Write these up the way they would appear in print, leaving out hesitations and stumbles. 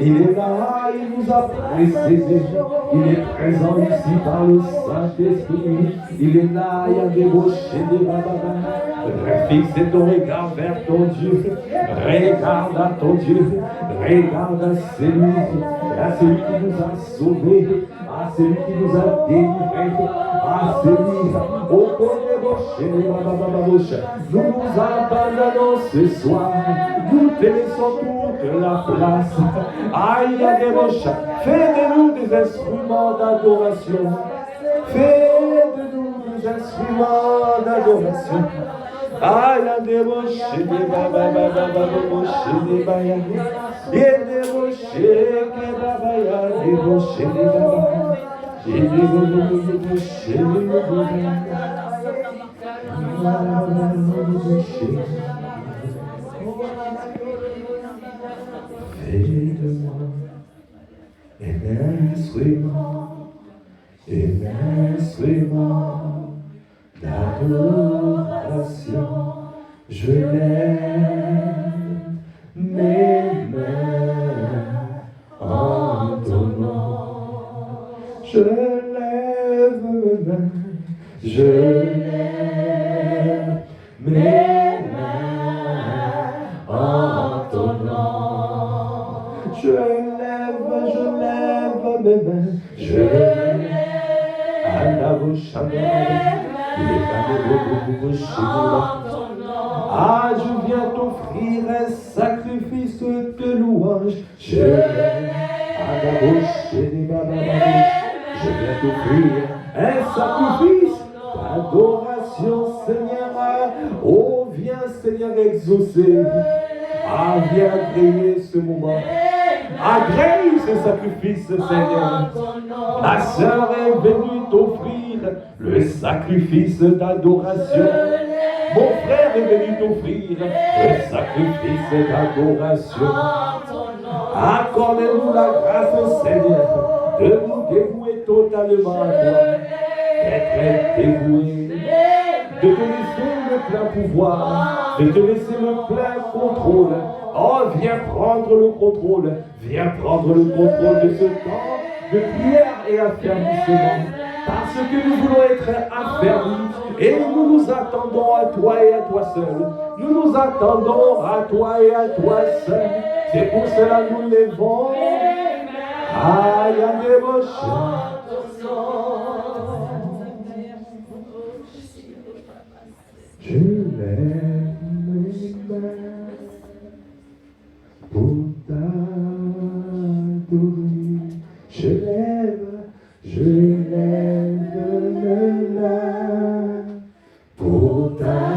Il est là, il nous a précédés. Il est présent ici par le Saint-Esprit. Il est là, il y a des rochers, des bababa. Fixe ton regard vers ton Dieu. Regarde à ton Dieu. Regarde à celui qui nous a sauvés, à celui qui nous a délivrés, à celui au côté rocher. Nous nous abandonnons ce soir. Nous te laissons toute la place. Aïe, des roches. Fais de nous des instruments d'adoration. Fais de nous des instruments d'adoration. Aïe, des roches, des bababa, des baya. Et des roches, des babaya, des roches, des bababa. Et des roches, des babaya. Fais de moi un instrument d'adoration. Je lève mes mains en ton nom. Je lève mes mains, je lève mes mains en ton nom. Je lève mes mains, je lève à la bouche, ah, je viens t'offrir un sacrifice de louange. Je lève à la bouche, je viens t'offrir un sacrifice d'adoration, Seigneur. Oh, viens, Seigneur, exaucer. Ah, viens agréer ce moment. Agrée ce sacrifice, Seigneur. Ma sœur est venue t'offrir le sacrifice d'adoration. Mon frère est venu t'offrir le sacrifice d'adoration. Accorde-nous la grâce, Seigneur, de nous dévouer totalement à toi. D'être dévoué, de te laisser le plein pouvoir, de te laisser le plein contrôle. Oh, viens prendre le contrôle. Viens prendre le contrôle de ce temps de prière et affermissement. Parce que nous voulons être affermis et nous nous attendons à toi et à toi seul. Nous nous attendons à toi et à toi seul. C'est pour cela que nous levons. Aïe, des je lève mes mains pour t'adorer. Je lève mes mains pour t'adorer.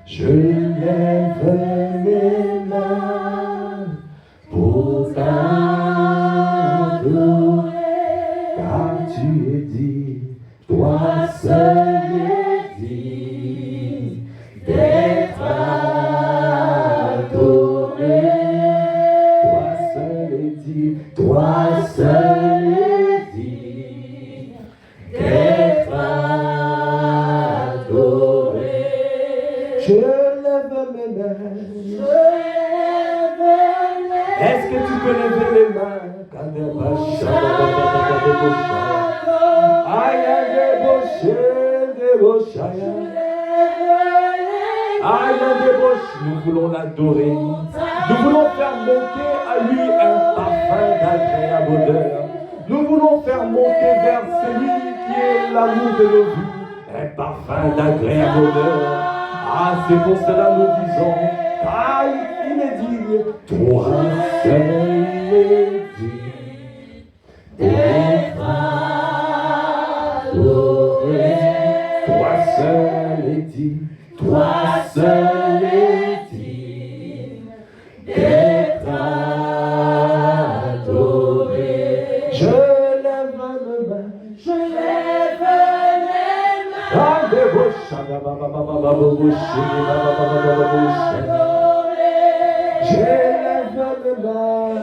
Je lève mes mains pour t'adorer. Car tu es dit, toi seul es dit d'être adoré. Toi seul es dit d'être adoré. Je lève mes mains. Est-ce que tu peux lever les mains? Aïe, des bochaya. Aïe, des boches, nous voulons l'adorer. Nous voulons faire monter à lui un parfum d'agréable odeur. Nous voulons faire monter vers celui qui est l'amour de nos vies un parfum d'agréable odeur. Ah, c'est pour cela nous disons, car il est digne, toi seul est digne d'être adoré. Toi seul est digne, toi seul est digne d'être adoré. Je lève mes mains, je lève les mains. Je lève mes mains.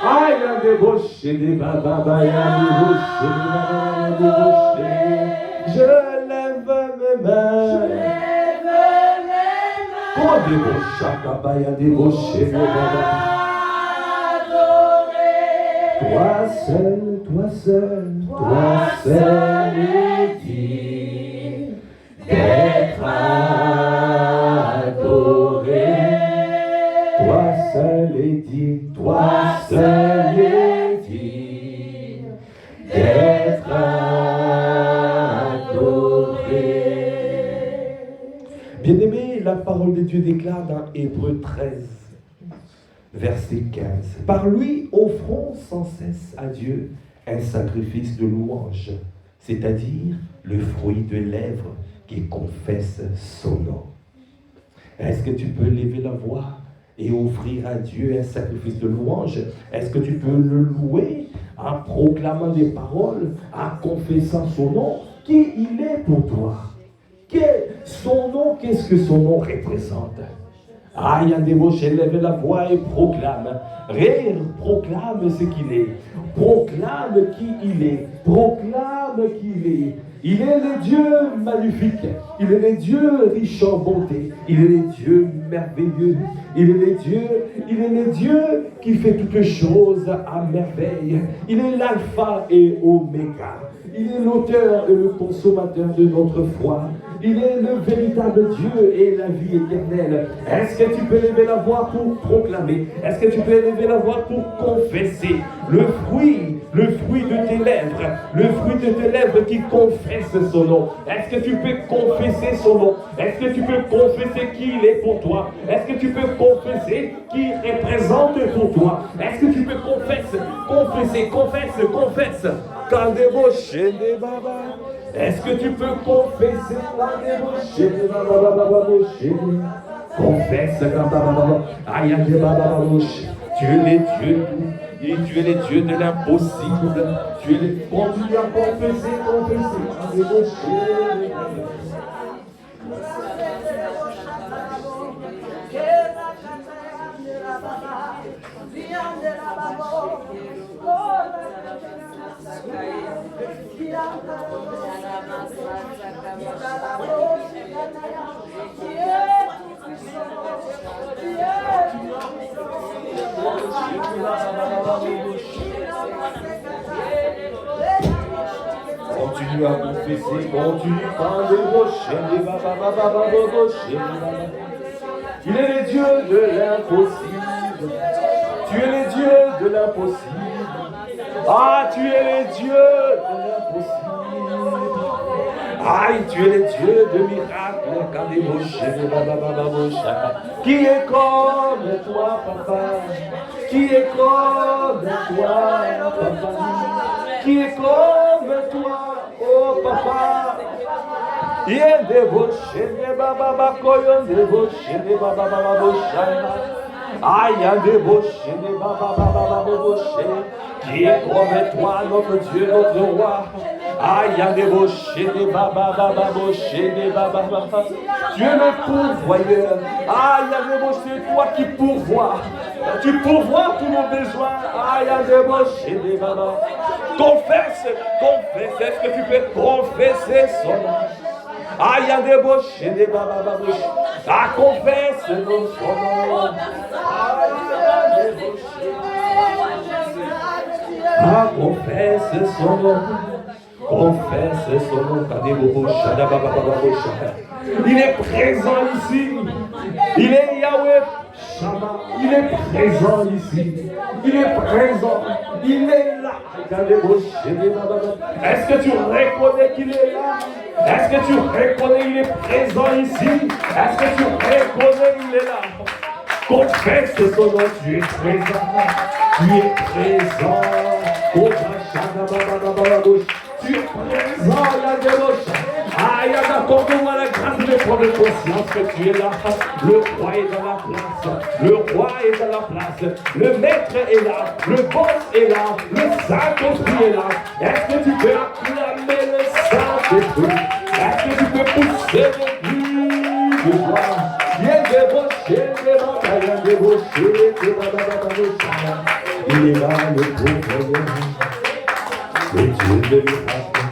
Aïe, débauché des bababa, ya débauché des bababa, je lève mes mains. Comment débauché, kabaya débauché des bababa. Toi seul est digne d'être adoré. Toi seul est digne d'être adoré. Bien-aimé, la parole de Dieu déclare dans Hébreux 13, verset 15. Par lui, offrons sans cesse à Dieu un sacrifice de louange, c'est-à-dire le fruit de lèvres qui confesse son nom. Est-ce que tu peux lever la voix et offrir à Dieu un sacrifice de louange? Est-ce que tu peux le louer en proclamant des paroles, en confessant son nom? Qui il est pour toi? Son nom, qu'est-ce que son nom représente? Ah, il y a des mots, lève la voix et proclame. Proclame ce qu'il est. Proclame qui il est. Proclame qui il est. Il est le Dieu magnifique. Il est le Dieu riche en bonté. Il est le Dieu merveilleux. Il est le Dieu qui fait toutes choses à merveille. Il est l'alpha et oméga. Il est l'auteur et le consommateur de notre foi. Il est le véritable Dieu et la vie éternelle. Est-ce que tu peux lever la voix pour proclamer? Est-ce que tu peux lever la voix pour confesser le fruit de tes lèvres, le fruit de tes lèvres qui confesse son nom? Est-ce que tu peux confesser son nom? Est-ce que tu peux confesser qui il est pour toi? Est-ce que tu peux confesser qui il représente pour toi? Est-ce que tu peux confesser? Quand débauché des babas. Est-ce que tu peux confesser quand débauché des babas? Confesse quand babas. Aïe, des babas. Tu es le Dieu. Et tu es le Dieu de l'impossible. Continue à confesser quand débauché des babas. Continue à confesser, continue par débaucher des babas. Il est le Dieu de l'impossible. Tu es le Dieu de l'impossible. Ah, tu es le Dieu de l'impossible. Aïe, tu es le Dieu de miracles. Qui est comme toi, papa? Qui est comme toi, papa? Qui est comme toi, oh papa? Il est débauché, des bababa, koyon débauché, des bababa, boshana. Aïe, un débauché, des bababa, boshé. Qui est comme toi, notre Dieu, notre roi? Aïe, un débauché, des bababa, boshé, des bababa. Tu es le pourvoyeur. Aïe, un débauché, toi qui pourvois. Tu pourvois tous nos besoins. Aïe, un débauché, des bababa. Confesse, est-ce que tu peux confesser son nom? Aïe, un débauché, des bababa. Ah, confesse son nom. Ah, confesse son nom. Confesse son nom. Il est présent ici. Il est Yahweh Shama. Il est présent ici. Il est présent. Il est là. Est-ce que tu reconnais qu'il est là? Est-ce que tu reconnais qu'il est présent ici? Est-ce que tu reconnais qu'il est là? Confesse son nom. Tu es présent. Tu es présent. Tu es présent, Aïe, accorde-moi la grâce de prendre conscience que tu es là. Le roi est dans la place. Le roi est dans la place. Le maître est là. Le boss est là. Le Saint-Esprit est là. Est-ce que tu peux acclamer le Saint-Esprit? Est-ce que tu peux pousser le cri de joie? Il est débauché, il est débauché. il est là, le pourvoyeur, le Dieu de miracle,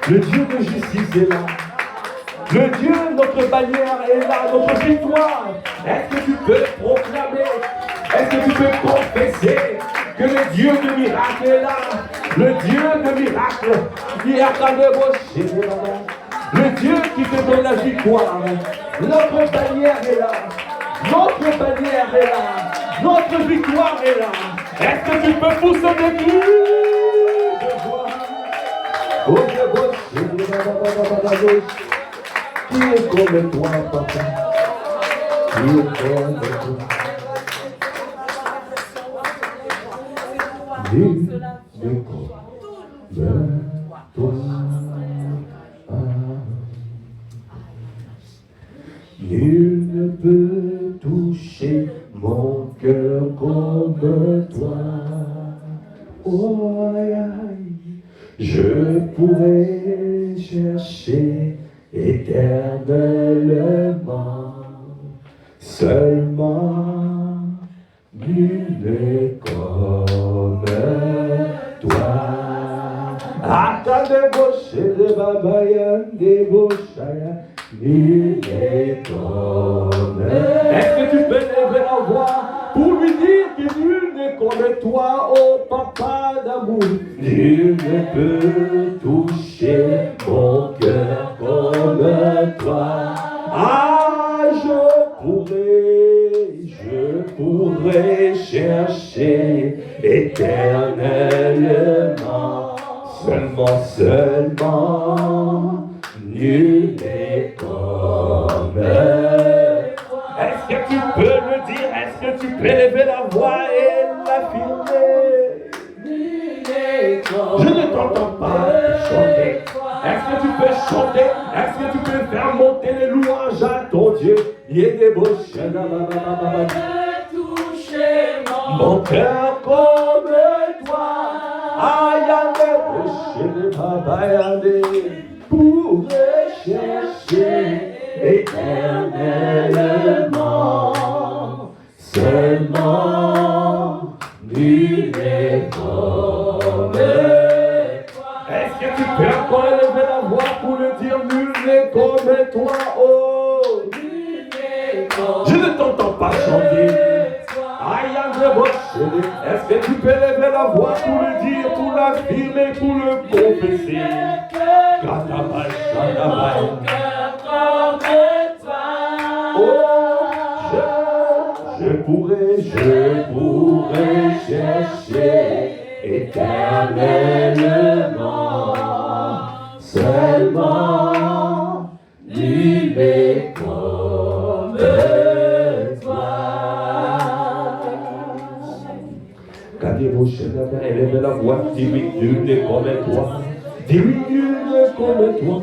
le Dieu de justice est là. Le Dieu, notre bannière est là, notre victoire. Est-ce que tu peux proclamer, est-ce que tu peux confesser que le Dieu de miracle est là? Le Dieu de miracle, il a le Dieu qui te donne la victoire. Notre bannière est là. Notre bannière est là. Notre victoire est là. Est-ce que tu peux pousser des cris de joie? Oh, qui est comme toi, papa? Qui est comme toi? Nul n'est comme toi. Nul ne peut toucher mon cœur comme toi. Oh, aïe, aïe. Je pourrais chercher éternellement, seulement nul n'est comme toi. Attendez débauché de Babayan, débauchaya, nul n'est comme. Est-ce que tu peux lever la voix pour lui dire que nul n'est comme toi, oh papa d'amour? Nul ne peut toucher mon cœur comme toi. Ah, je pourrais chercher éternellement, seulement, nul n'est comme toi. Est-ce que tu peux le dire? Est-ce que tu peux lever la voix et l'affirmer? Je ne t'entends pas chanter. Est-ce que tu peux chanter? Est-ce que tu peux faire monter les louanges à ton Dieu? Il y a des beaux chiens, mon cœur comme toi. Pour chercher éternellement, seulement nul n'est comme toi. Est-ce que tu peux encore élever la voix pour le dire? Nul n'est comme toi, oh. Je ne t'entends pas chanter. Est-ce que tu peux lever la voix pour le dire, pour l'affirmer, pour le confesser? Oh, je pourrais chercher éternellement, seulement nul n'est comme toi. Élève la voix, dis-lui, nul n'est comme toi. Dis-lui, nul n'est comme toi.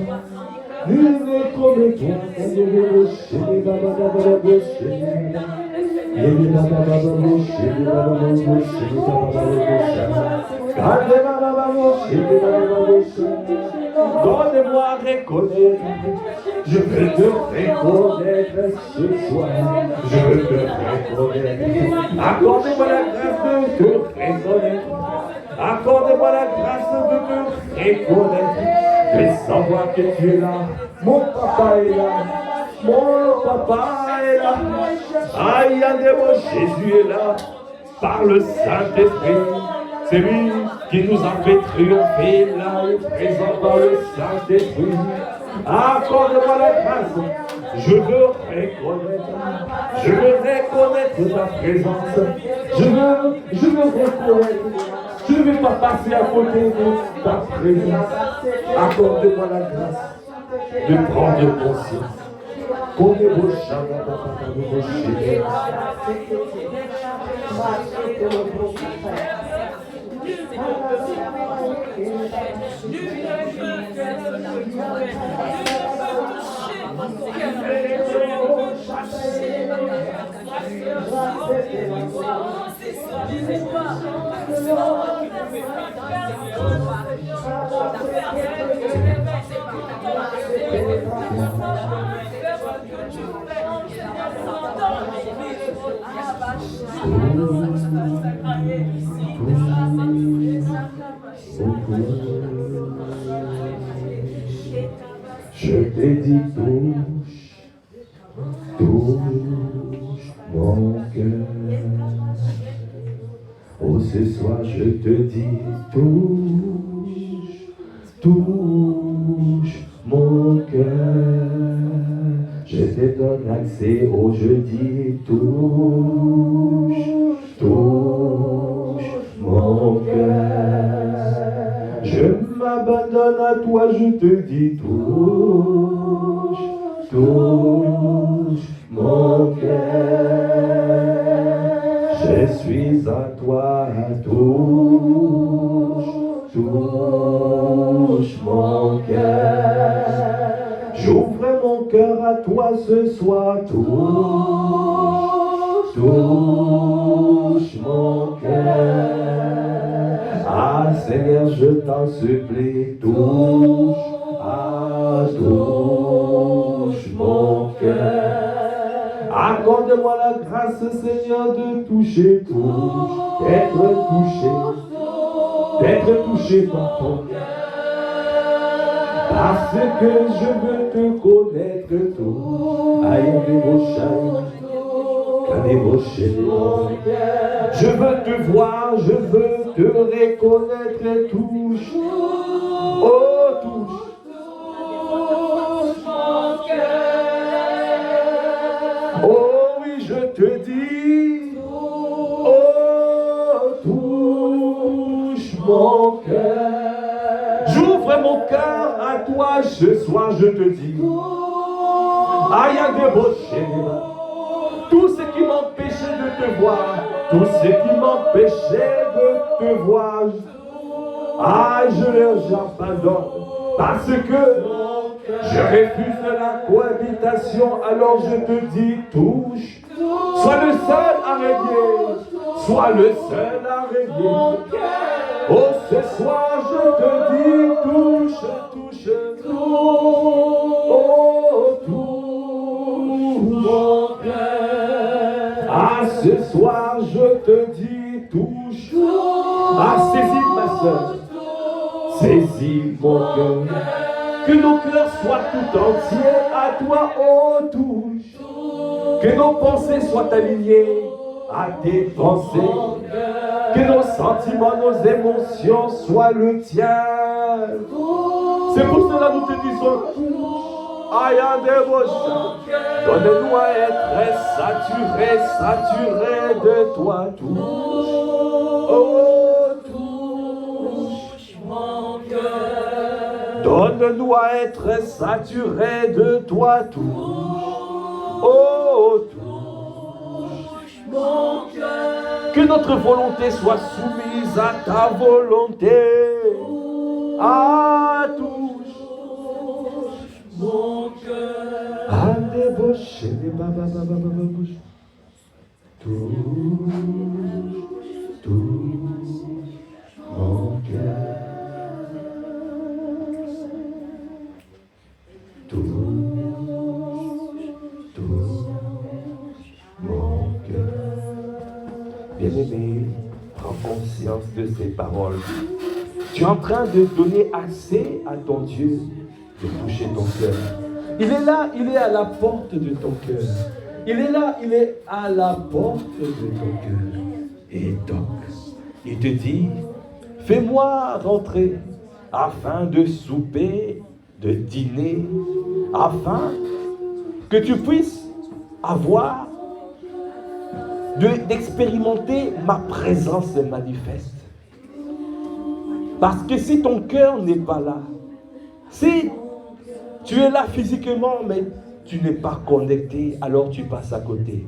Nul n'est comme toi. Donne-moi à reconnaître. Je veux te reconnaître ce soir. Je veux te reconnaître. Accorde-moi la grâce de te reconnaître. Accorde-moi la grâce de te reconnaître. De savoir que tu es là. Mon papa est là. Mon papa est là. Aïe, Jésus est là. Par le Saint-Esprit. C'est lui qui nous a fait triompher là, présent par le Saint-Esprit. Accorde-moi la grâce. Je veux reconnaître ta présence. Je veux reconnaître. Je ne vais pas passer à côté de ta présence. Accorde-moi la grâce de prendre conscience. Qu'on est beau Je t'ai dit touche mon cœur. Oh, ce soir je te dis touche mon cœur. Je te donne accès au jeudi, touche mon cœur. Je m'abandonne à toi, je te dis touche mon cœur. Je suis à toi, touche mon cœur. J'ouvre mon cœur à toi ce soir, touche mon cœur. Ah Seigneur, je t'en supplie, touche mon cœur. Accorde-moi la grâce, Seigneur, de toucher, d'être touché par ton cœur. Parce que je veux te connaître, je veux te voir, je veux te reconnaître, touche, oh touche mon cœur. Oh oui, je te dis, oh touche mon cœur. J'ouvre mon cœur à toi ce soir, je te dis, aïe, tout ce qui m'empêchait de te voir, tout ce qui m'empêchait de te voir, ah, je leur j'abandonne, parce que je refuse la cohabitation, alors je te dis, touche, sois le seul à régner, sois le seul à régner. Oh, ce soir, je te dis, touche, oh, touche mon cœur. Ah, ce soir, je te dis, touche. Ah, saisis ma soeur, saisis mon cœur. Que nos cœurs soient tout entiers à toi, oh, touche. Que nos pensées soient alignées à tes pensées. Que nos sentiments, nos émotions soient le tien. C'est pour cela que nous te disons, donne-nous à être saturé de toi, touche. Oh, touche mon cœur. Donne-nous à être saturé de toi, touche. Oh, touche mon cœur. Que notre volonté soit soumise à ta volonté. Ah, touche mon cœur. Ah, débauche, touche mon cœur. Touche mon cœur. Bien-aimé, prends conscience de ces paroles. Tu es en train de donner accès à ton Dieu de toucher ton cœur. Il est là, il est à la porte de ton cœur. Il est là, il est à la porte de ton cœur. Et donc, il te dit, fais-moi rentrer afin de souper, de dîner, afin que tu puisses avoir, d'expérimenter ma présence manifeste. Parce que si ton cœur n'est pas là, si tu es là physiquement, mais tu n'es pas connecté, alors tu passes à côté.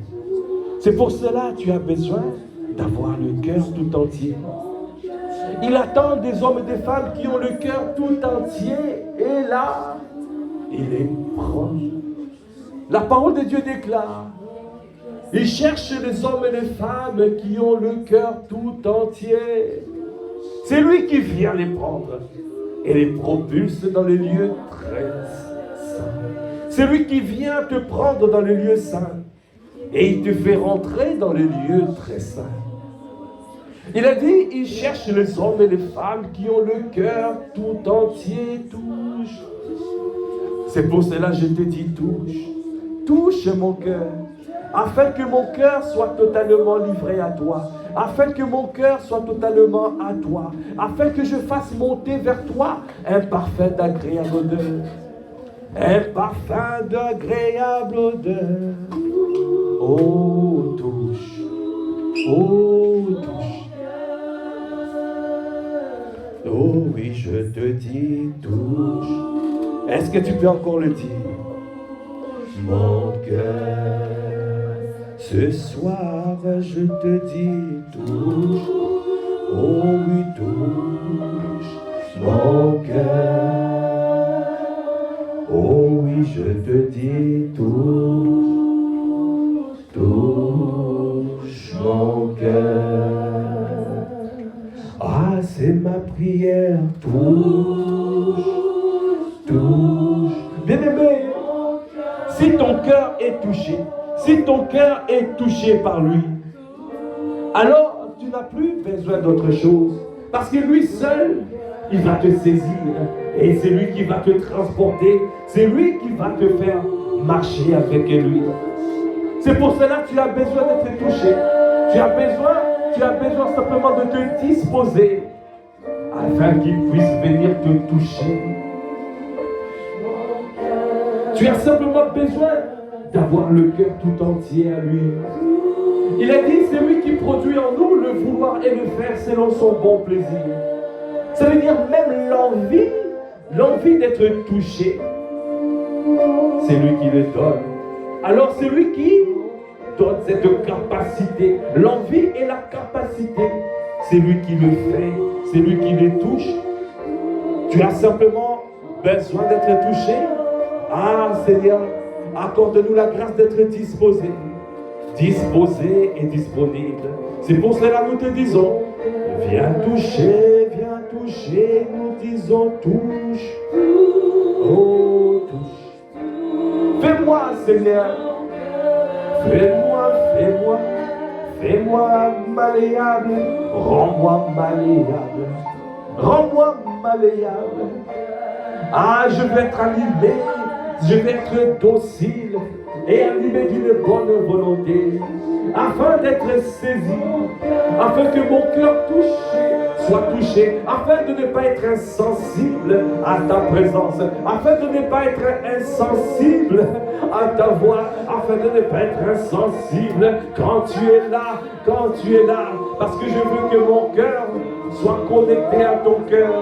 C'est pour cela que tu as besoin d'avoir le cœur tout entier. Il attend des hommes et des femmes qui ont le cœur tout entier. Et là, il est proche. La parole de Dieu déclare, il cherche les hommes et les femmes qui ont le cœur tout entier. C'est lui qui vient les prendre et les propulse dans les lieux très saints. C'est lui qui vient te prendre dans les lieux saints et il te fait rentrer dans les lieux très saints. Il a dit, il cherche les hommes et les femmes qui ont le cœur tout entier, touche. C'est pour cela que je te dis, touche mon cœur, afin que mon cœur soit totalement livré à toi, afin que mon cœur soit totalement à toi, afin que je fasse monter vers toi un parfum d'agréable odeur, un parfum d'agréable odeur. Oh, touche, oh, touche. Oh oui, je te dis, touche. Est-ce que tu peux encore le dire? Mon cœur, ce soir, je te dis, touche. Oh oui, touche. Mon cœur. Oh oui, je te dis, touche mon cœur. Ah, c'est ma prière, touche. Bien-aimé, si ton cœur est touché, si ton cœur est touché par lui, alors tu n'as plus besoin d'autre chose. Parce que lui seul, il va te saisir. Et c'est lui qui va te transporter. C'est lui qui va te faire marcher avec lui. C'est pour cela que tu as besoin d'être touché. Tu as besoin simplement de te disposer afin qu'il puisse venir te toucher. Tu as simplement besoin d'avoir le cœur tout entier à lui. Il a dit, c'est lui qui produit en nous le vouloir et le faire selon son bon plaisir. Ça veut dire même l'envie d'être touché. C'est lui qui le donne. Alors c'est lui qui donne cette capacité. L'envie et la capacité, c'est lui qui le fait. C'est lui qui les touche. Tu as simplement besoin d'être touché. Ah Seigneur, accorde-nous la grâce d'être disposé et disponible. C'est pour cela que nous te disons, viens toucher, nous disons touche. Oh, touche. Fais-moi, Seigneur. Fais-moi malléable. Rends-moi malléable. Rends-moi malléable. Ah, je vais être animé. Je vais être docile et animé d'une bonne volonté, afin d'être saisi, afin que mon cœur soit touché, afin de ne pas être insensible à ta présence, afin de ne pas être insensible à ta voix, afin de ne pas être insensible quand tu es là, parce que je veux que mon cœur soit connecté à ton cœur,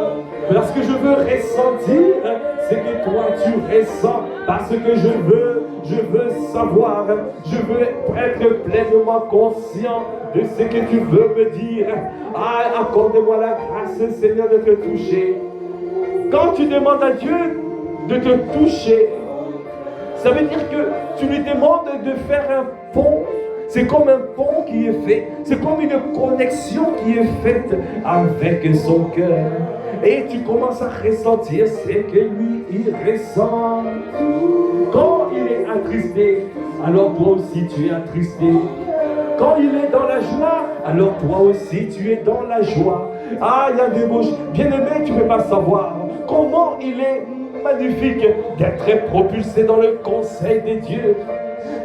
parce que je veux ressentir ce que toi tu ressens, parce que je veux savoir, je veux être pleinement conscient de ce que tu veux me dire. Ah, accorde-moi la grâce, Seigneur, de te toucher. Quand tu demandes à Dieu de te toucher, ça veut dire que tu lui demandes de faire un pont. C'est comme un pont qui est fait, c'est comme une connexion qui est faite avec son cœur. Et tu commences à ressentir ce que lui, il ressent. Quand il est attristé, alors toi aussi tu es attristé. Quand il est dans la joie, alors toi aussi tu es dans la joie. Ah, il y a des bouches. Bien-aimé, tu ne peux pas savoir comment il est magnifique d'être propulsé dans le conseil de Dieu.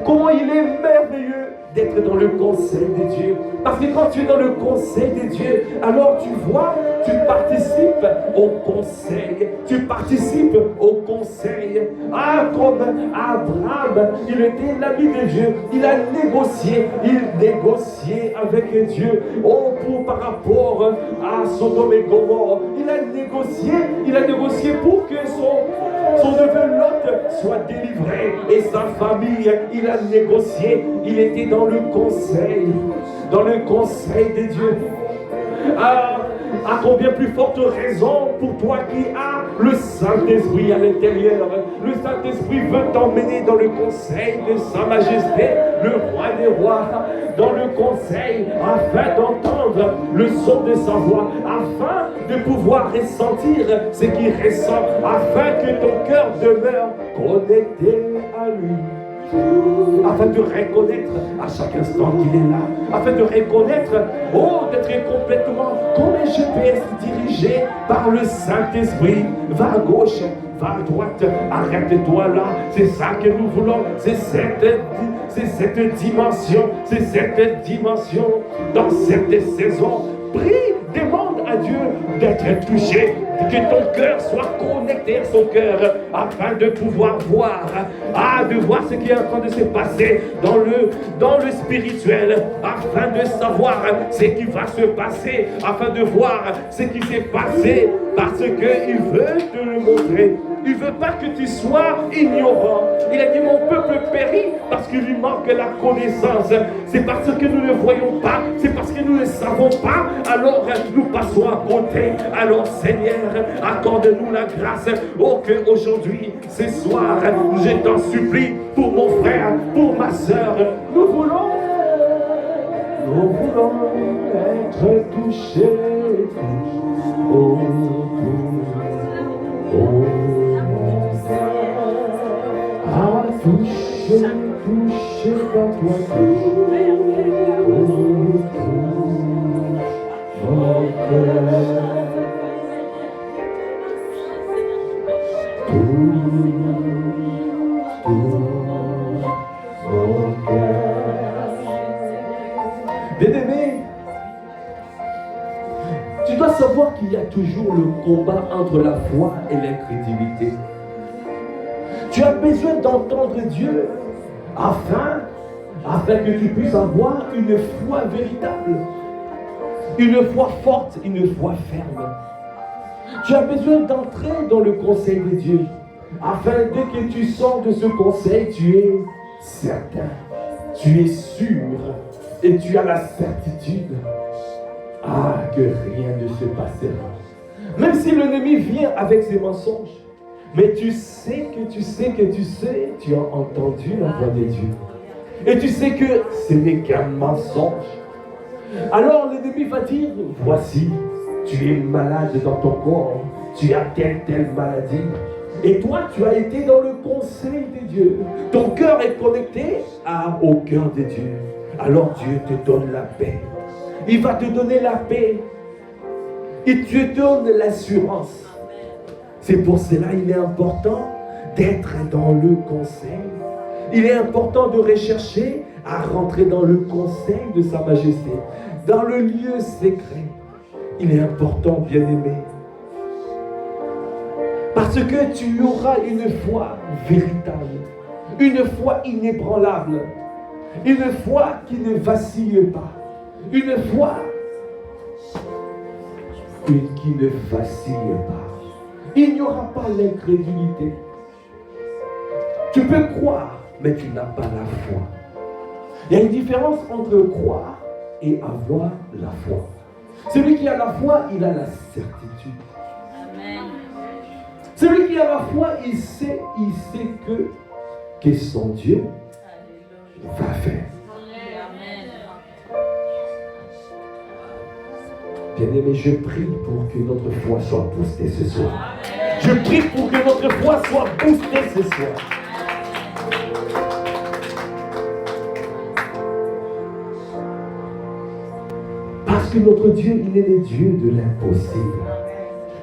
Comment il est merveilleux d'être dans le conseil de Dieu. Parce que quand tu es dans le conseil de Dieu, alors tu vois, tu participes au conseil. Tu participes au conseil. Ah, comme Abraham, il était l'ami de Dieu. Il a négocié. Il négociait avec Dieu. Oh, par rapport à Sodome et Gomorrhe. Il a négocié pour que son neveu Lot soit délivré. Et sa famille, il a négocié. Il était dans le conseil de Dieu. À combien plus forte raison pour toi qui as le Saint-Esprit à l'intérieur. Le Saint-Esprit veut t'emmener dans le conseil de Sa Majesté, le Roi des Rois, dans le conseil, afin d'entendre le son de sa voix, afin de pouvoir ressentir ce qu'il ressent, afin que ton cœur demeure connecté à lui. afin de reconnaître à chaque instant qu'il est là, afin de reconnaître, d'être complètement, comme un GPS dirigé par le Saint-Esprit. Va à gauche, va à droite, arrête-toi là. C'est ça que nous voulons, c'est cette dimension, dans cette saison. Prie, demande à Dieu d'être touché, que ton cœur soit connecté à son cœur, afin de pouvoir voir, de voir ce qui est en train de se passer dans le spirituel, afin de savoir ce qui va se passer, afin de voir ce qui s'est passé, parce qu'il veut te le montrer. Il ne veut pas que tu sois ignorant. Il a dit, mon peuple périt parce qu'il lui manque la connaissance. C'est parce que nous ne voyons pas, c'est parce que nous ne savons pas, alors nous passons à côté. Alors Seigneur, accorde-nous la grâce, que aujourd'hui, ce soir, je t'en supplie, pour mon frère, pour ma soeur, nous voulons être touchés. Touché par toi, bien-aimé, tu dois savoir qu'il y a toujours le combat entre la foi et l'incrédulité. Tu as besoin d'entendre Dieu afin que tu puisses avoir une foi véritable, une foi forte, une foi ferme. Tu as besoin d'entrer dans le conseil de Dieu, afin dès que tu sors de ce conseil, tu es certain, tu es sûr et tu as la certitude que rien ne se passera. Même si l'ennemi vient avec ses mensonges, mais tu sais, tu as entendu la voix de Dieu. Et tu sais que ce n'est qu'un mensonge. Alors l'ennemi va dire, voici, tu es malade dans ton corps, tu as telle maladie. Et toi, tu as été dans le conseil de Dieu. Ton cœur est connecté au cœur de Dieu. Alors Dieu te donne la paix. Il va te donner la paix. Il te donne l'assurance. C'est pour cela qu'il est important d'être dans le conseil. Il est important de rechercher à rentrer dans le conseil de sa majesté, dans le lieu secret. Il est important, bien-aimé, parce que tu auras une foi véritable, une foi inébranlable, une foi qui ne vacille pas, une foi qui ne vacille pas. Il n'y aura pas l'incrédulité. Tu peux croire, mais tu n'as pas la foi. Il y a une différence entre croire et avoir la foi. Celui qui a la foi, il a la certitude. Amen. Celui qui a la foi, il sait que son Dieu va faire. Bien-aimé, je prie pour que notre foi soit boostée ce soir. Je prie pour que notre foi soit boostée ce soir. Parce que notre Dieu, il est le Dieu de l'impossible.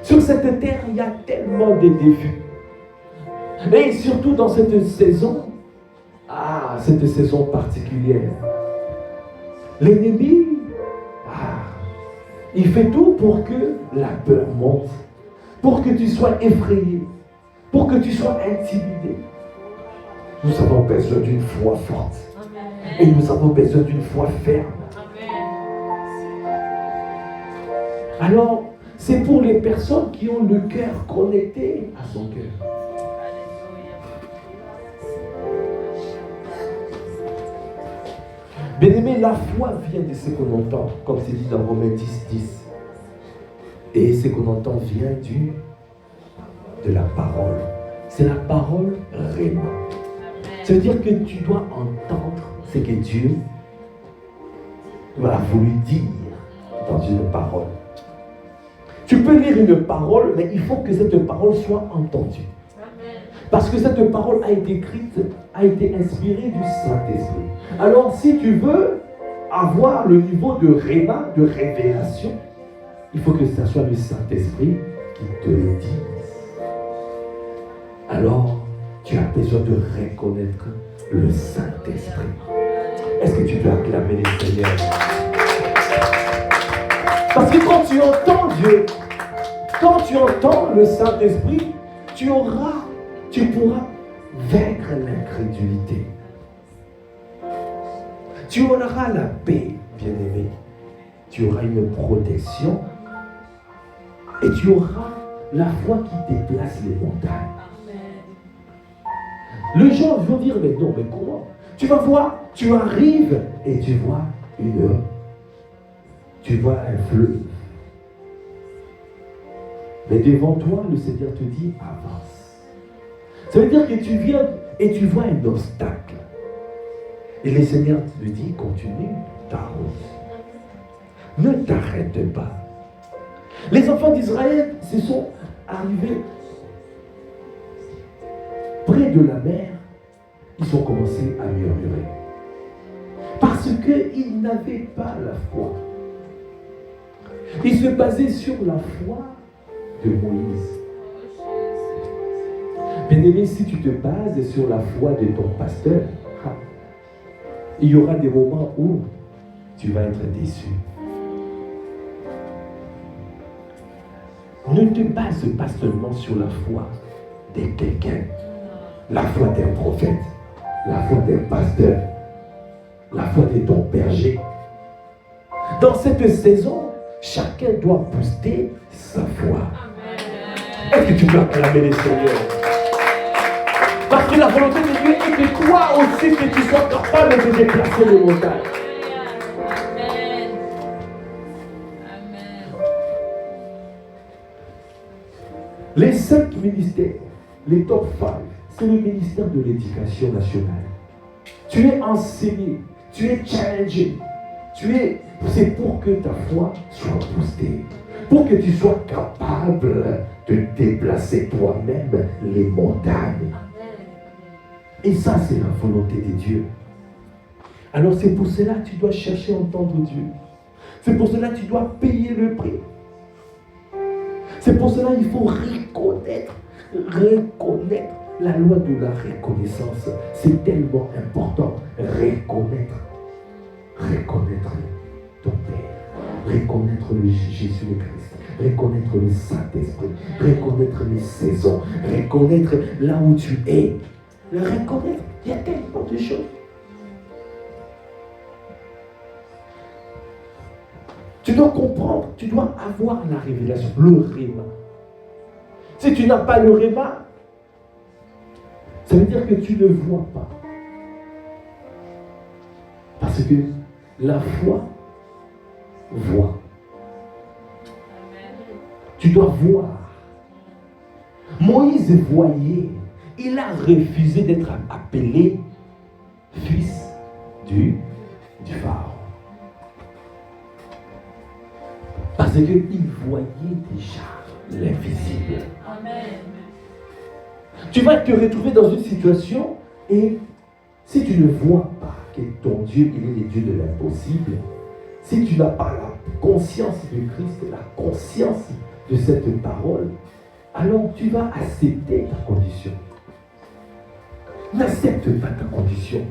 Sur cette terre, il y a tellement de défis. Et surtout dans cette saison, cette saison particulière, l'ennemi, il fait tout pour que la peur monte, pour que tu sois effrayé, pour que tu sois intimidé. Nous avons besoin d'une foi forte. Amen. Et nous avons besoin d'une foi ferme. Amen. Alors, c'est pour les personnes qui ont le cœur connecté à son cœur. Bien-aimé, la foi vient de ce qu'on entend, comme c'est dit dans Romains 10. Et ce qu'on entend vient de la parole. C'est la parole réma. C'est-à-dire que tu dois entendre ce que Dieu a voulu dire dans une parole. Tu peux lire une parole, mais il faut que cette parole soit entendue. Parce que cette parole a été écrite, a été inspirée du Saint-Esprit. Alors, si tu veux avoir le niveau de réma, de révélation, il faut que ce soit le Saint-Esprit qui te le dise. Alors, tu as besoin de reconnaître le Saint-Esprit. Est-ce que tu peux acclamer les Seigneurs? Parce que quand tu entends Dieu, quand tu entends le Saint-Esprit, tu pourras vaincre l'incrédulité. Tu auras la paix, bien-aimé. Tu auras une protection et tu auras la foi qui déplace les montagnes. Les gens vont dire, mais non, mais comment? Tu vas voir, tu arrives et tu vois un fleuve. Mais devant toi, le Seigneur te dit, avance. Ça veut dire que tu viens et tu vois un obstacle. Et le Seigneur te dit, continue ta route. Ne t'arrête pas. Les enfants d'Israël se sont arrivés près de la mer. Ils ont commencé à murmurer. Parce qu'ils n'avaient pas la foi. Ils se basaient sur la foi de Moïse. Bien-aimé, si tu te bases sur la foi de ton pasteur, il y aura des moments où tu vas être déçu. Ne te base pas seulement sur la foi de quelqu'un, la foi d'un prophète, la foi d'un pasteur, la foi de ton berger. Dans cette saison, chacun doit booster sa foi. Est-ce que tu peux acclamer les Seigneurs? Parce que la volonté de Dieu est que toi aussi, que tu sois capable de déplacer les montagnes. Amen. Amen. Les 5 ministères, les top 5, c'est le ministère de l'éducation nationale. Tu es enseigné, tu es challengé, c'est pour que ta foi soit boostée, pour que tu sois capable de déplacer toi-même les montagnes. Et ça, c'est la volonté de Dieu. Alors c'est pour cela que tu dois chercher à entendre Dieu. C'est pour cela que tu dois payer le prix. C'est pour cela qu'il faut reconnaître la loi de la reconnaissance. C'est tellement important. Reconnaître ton Père, reconnaître le Jésus le Christ, reconnaître le Saint-Esprit, reconnaître les saisons, reconnaître là où tu es. Le reconnaître, il y a tellement de choses. Tu dois comprendre, tu dois avoir la révélation, le réma. Si tu n'as pas le réma, ça veut dire que tu ne vois pas. Parce que la foi voit. Tu dois voir. Moïse voyait. Il a refusé d'être appelé fils du Pharaon. Parce qu'il voyait déjà l'invisible. Amen. Tu vas te retrouver dans une situation et si tu ne vois pas que ton Dieu, il est le Dieu de l'impossible, si tu n'as pas la conscience de Christ, la conscience de cette parole, alors tu vas accepter ta condition. N'accepte pas ta condition.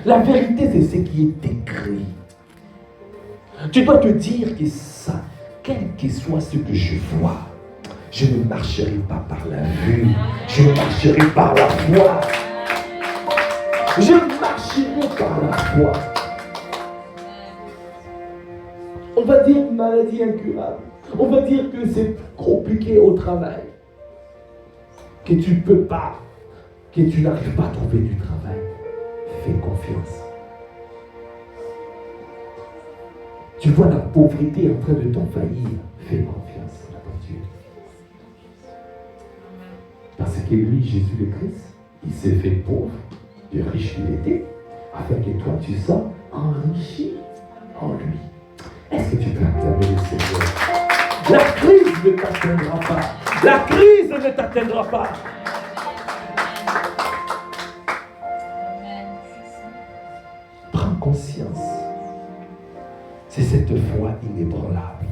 La vérité, c'est ce qui est écrit. Tu dois te dire que ça, quel que soit ce que je vois, je ne marcherai pas par la vue, je marcherai par la foi. Je marcherai par la foi. On va dire une maladie incurable. On va dire que c'est compliqué au travail. Que tu ne peux pas, que tu n'arrives pas à trouver du travail. Fais confiance. Tu vois la pauvreté en train de t'envahir. Fais confiance à ton Dieu. Parce que lui, Jésus le Christ, il s'est fait pauvre, de riche qu'il était, afin que toi tu sois enrichi en lui. Est-ce que tu peux acclamer le Seigneur? La crise ne t'atteindra pas. La crise ne t'atteindra pas. C'est cette foi inébranlable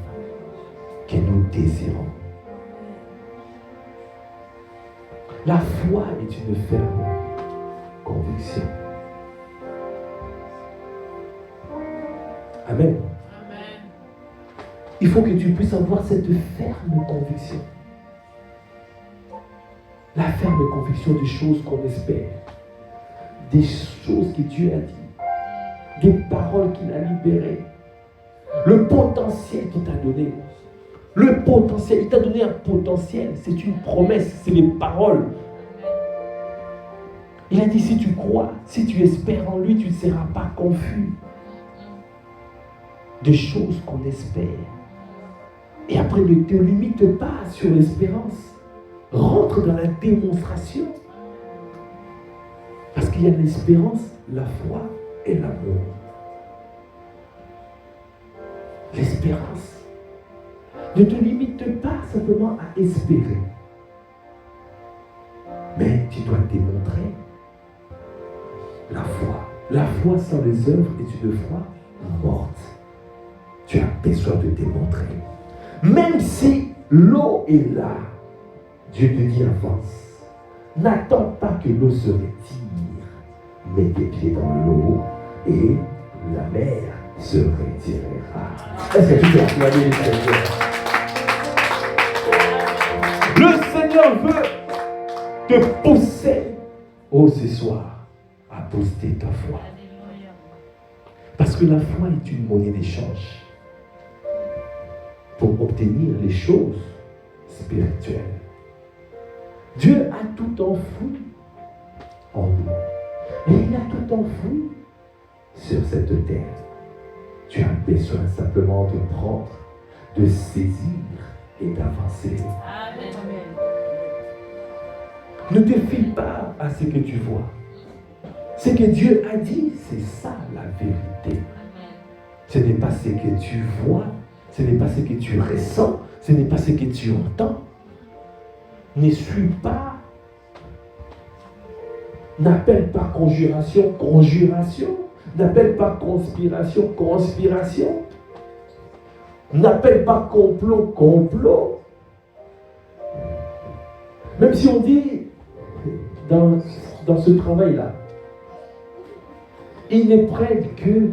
que nous désirons. La foi est une ferme conviction. Amen. Il faut que tu puisses avoir cette ferme conviction. La ferme conviction des choses qu'on espère, des choses que Dieu a dit, des paroles qu'il a libérées, le potentiel qu'il t'a donné. Le potentiel, il t'a donné un potentiel, c'est une promesse, c'est les paroles. Il a dit, si tu crois, si tu espères en lui, tu ne seras pas confus. Des choses qu'on espère. Et après, ne te limite pas sur l'espérance. Rentre dans la démonstration. Parce qu'il y a l'espérance, la foi et l'amour. L'espérance. Ne te limite pas simplement à espérer. Mais tu dois démontrer la foi. La foi sans les œuvres est une foi morte. Tu as besoin de démontrer. Même si l'eau est là, Dieu te dit avance. N'attends pas que l'eau se retire. Mets tes pieds dans l'eau et la mer se retirera. Est-ce que tu peux acclamer le Seigneur? Le Seigneur veut te pousser, ce soir, à booster ta foi. Parce que la foi est une monnaie d'échange pour obtenir les choses spirituelles. Dieu a tout enfoui en nous. Et il a tout enfoui sur cette terre. Tu as besoin simplement de prendre, de saisir et d'avancer. Amen. Ne te fie pas à ce que tu vois. Ce que Dieu a dit, c'est ça la vérité. Ce n'est pas ce que tu vois, ce n'est pas ce que tu ressens, ce n'est pas ce que tu entends. Ne suis pas. N'appelle pas conjuration, conjuration. N'appelle pas conspiration, conspiration. N'appelle pas complot, complot. Même si on dit dans ce travail-là, il ne prête que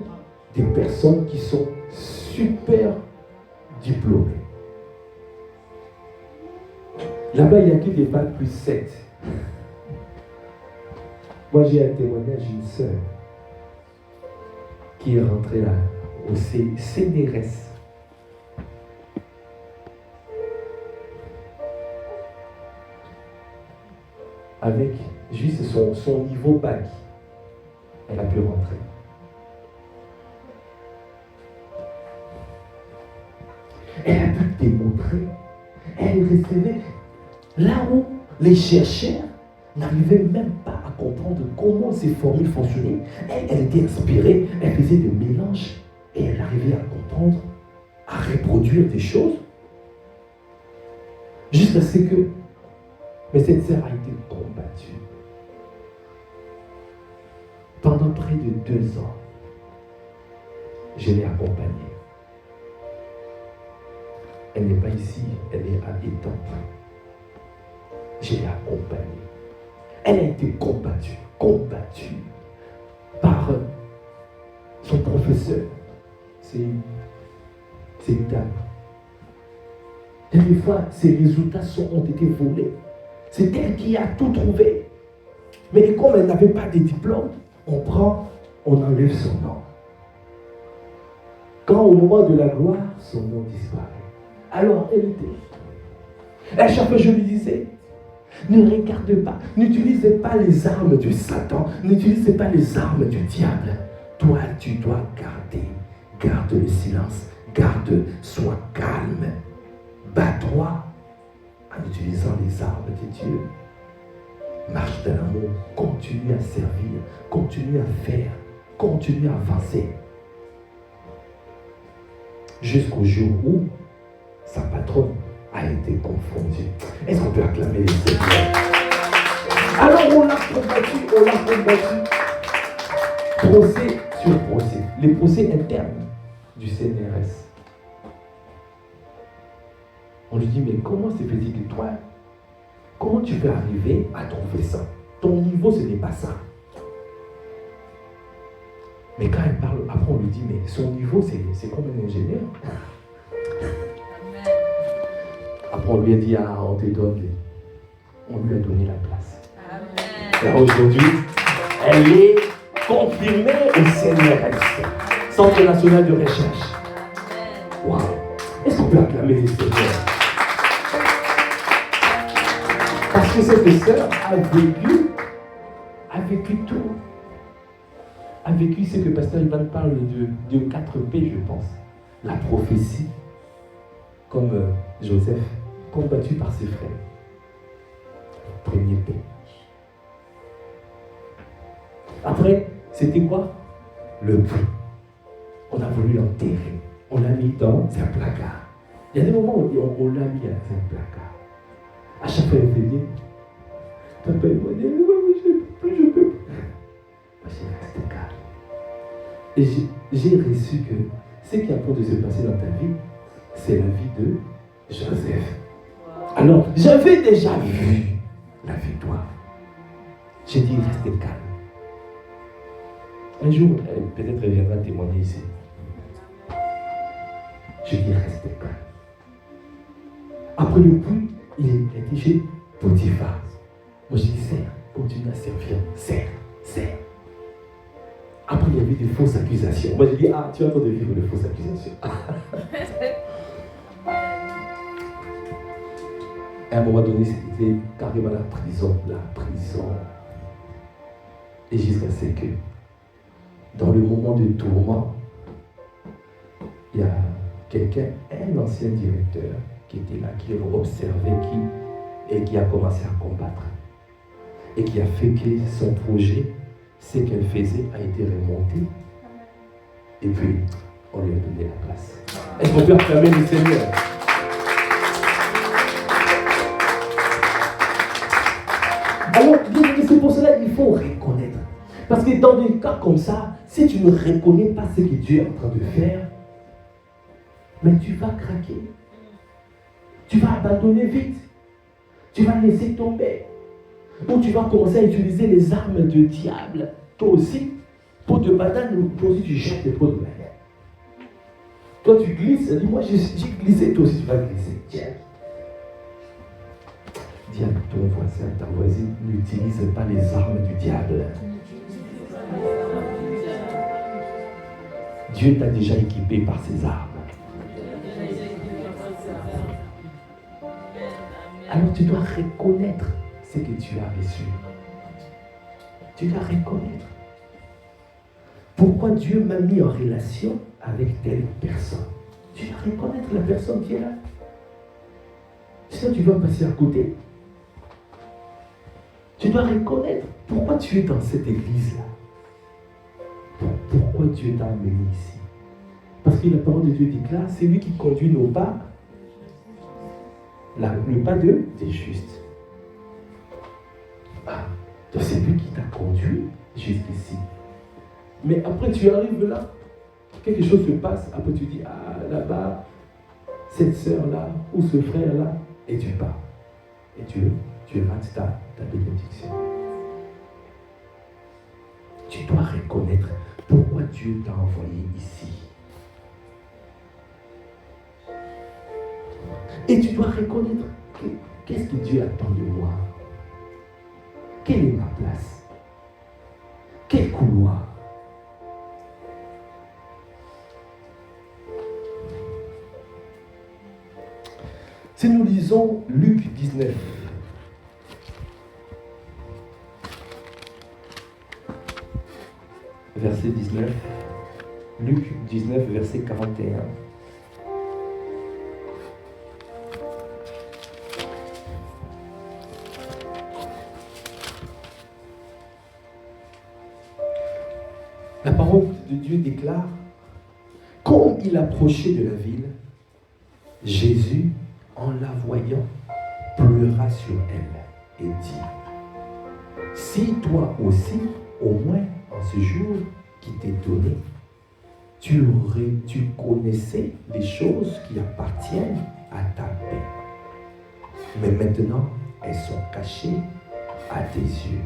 des personnes qui sont super diplômées. Là-bas, il n'y a que des bacs plus 7. Moi, j'ai un témoignage d'une sœur qui est rentrée là, au CNRS. Avec juste son niveau bac, elle a pu rentrer. Elle a pu démontrer. Elle recevait là où les chercheurs n'arrivaient même pas à comprendre comment ces formules fonctionnaient. Elle était inspirée, elle faisait des mélanges et elle arrivait à comprendre, à reproduire des choses jusqu'à ce que. Mais cette sœur a été combattue. Pendant près de 2 ans, je l'ai accompagnée. Elle n'est pas ici, elle est à Étampes. Je l'ai accompagnée. Elle a été combattue par son professeur. C'est une dame. Et des fois, ses résultats ont été volés. C'est elle qui a tout trouvé. Mais comme elle n'avait pas de diplôme, on enlève son nom. Quand au moment de la gloire, son nom disparaît. Alors elle était. À chaque fois, je lui disais, ne regarde pas, n'utilisez pas les armes du Satan, n'utilisez pas les armes du diable. Toi, tu dois garde le silence, sois calme, bats-toi en utilisant les armes de Dieu. Marche dans l'amour, continue à servir, continue à faire, continue à avancer. Jusqu'au jour où sa patronne a été confondue. Est-ce qu'on peut acclamer les Seigneurs? Alors on l'a combattu. Procès sur procès. Les procès internes. du CNRS. On lui dit, mais comment c'est fait que toi, comment tu peux arriver à trouver ça? Ton niveau, ce n'est pas ça. Mais quand elle parle, après on lui dit, mais son niveau, c'est comme un ingénieur. Amen. Après on lui a dit, ah, on te donne, on lui a donné la place. Amen. Là aujourd'hui, elle est confirmée au CNRS, Centre National de Recherche. Amen. Waouh! Est-ce qu'on peut acclamer les Seigneurs? Parce que cette sœur a vécu tout. A vécu ce que Pasteur Ivan parle de 4P, je pense. La prophétie, comme Joseph, combattu par ses frères. Premier P. Après, c'était quoi? Le prix. On a voulu l'enterrer. On l'a mis dans un placard. Il y a des moments où on l'a mis dans un placard. À chaque fois, elle fait dire, papa, il m'a dit, je peux plus. Moi, j'ai resté calme. Et j'ai reçu que ce qui est en train de se passer dans ta vie, c'est la vie de Joseph. Alors, j'avais déjà vu la victoire. J'ai dit, restez calme. Un jour, peut-être elle viendra témoigner ici. Je dis, restez calme. Après le coup, il était chez Potiphar. Moi, je dis, serre, continue à servir, serre. Après, il y avait des fausses accusations. Moi, je dis, ah, tu es en train de vivre de fausses accusations. À un moment donné, c'était carrément la prison. Et jusqu'à ce que, dans le moment de tourment, il y a quelqu'un, un ancien directeur, qui était là, qui observait et qui a commencé à combattre. Et qui a fait que son projet, ce qu'elle faisait, a été remonté. Et puis, on lui a donné la place. Est-ce qu'on peut acclamer le Seigneur? Alors, c'est pour cela qu'il faut reconnaître. Parce que dans des cas comme ça, si tu ne reconnais pas ce que Dieu est en train de faire, mais tu vas craquer. Tu vas abandonner vite. Tu vas laisser tomber. Ou tu vas commencer à utiliser les armes du diable, toi aussi, pour te battre, toi aussi tu jettes des pots de banane. Toi tu glisses, dis-moi j'ai glissé, toi aussi tu vas glisser. Tiens. Dis à ton voisin, ta voisine, n'utilise pas les armes du diable. Dieu t'a déjà équipé par ses armes. Alors tu dois reconnaître ce que tu as reçu. Tu dois reconnaître. Pourquoi Dieu m'a mis en relation avec telle personne? Tu dois reconnaître la personne qui est là. Sinon tu vas passer à côté. Tu dois reconnaître pourquoi tu es dans cette église-là. Pourquoi Dieu t'a amené ici. Parce que la parole de Dieu déclare, c'est lui qui conduit nos pas. Le pas des justes. Donc c'est lui qui t'a conduit jusqu'ici. Mais après tu arrives là, quelque chose se passe, après tu dis, ah là-bas, cette sœur-là, ou ce frère-là, et tu pars. Et tu rates ta bénédiction. Tu dois reconnaître pourquoi Dieu t'a envoyé ici. Et tu dois reconnaître qu'est-ce que Dieu attend de moi. Quelle est ma place? Quel couloir? Si nous lisons Luc 19, verset 19, Luc 19, verset 41. La parole de Dieu déclare, comme il approchait de la ville, Jésus, en la voyant, pleura sur elle et dit, si toi aussi, au moins en ce jour qui t'est donné, tu connaissais les choses qui appartiennent à ta paix. Mais maintenant, elles sont cachées à tes yeux.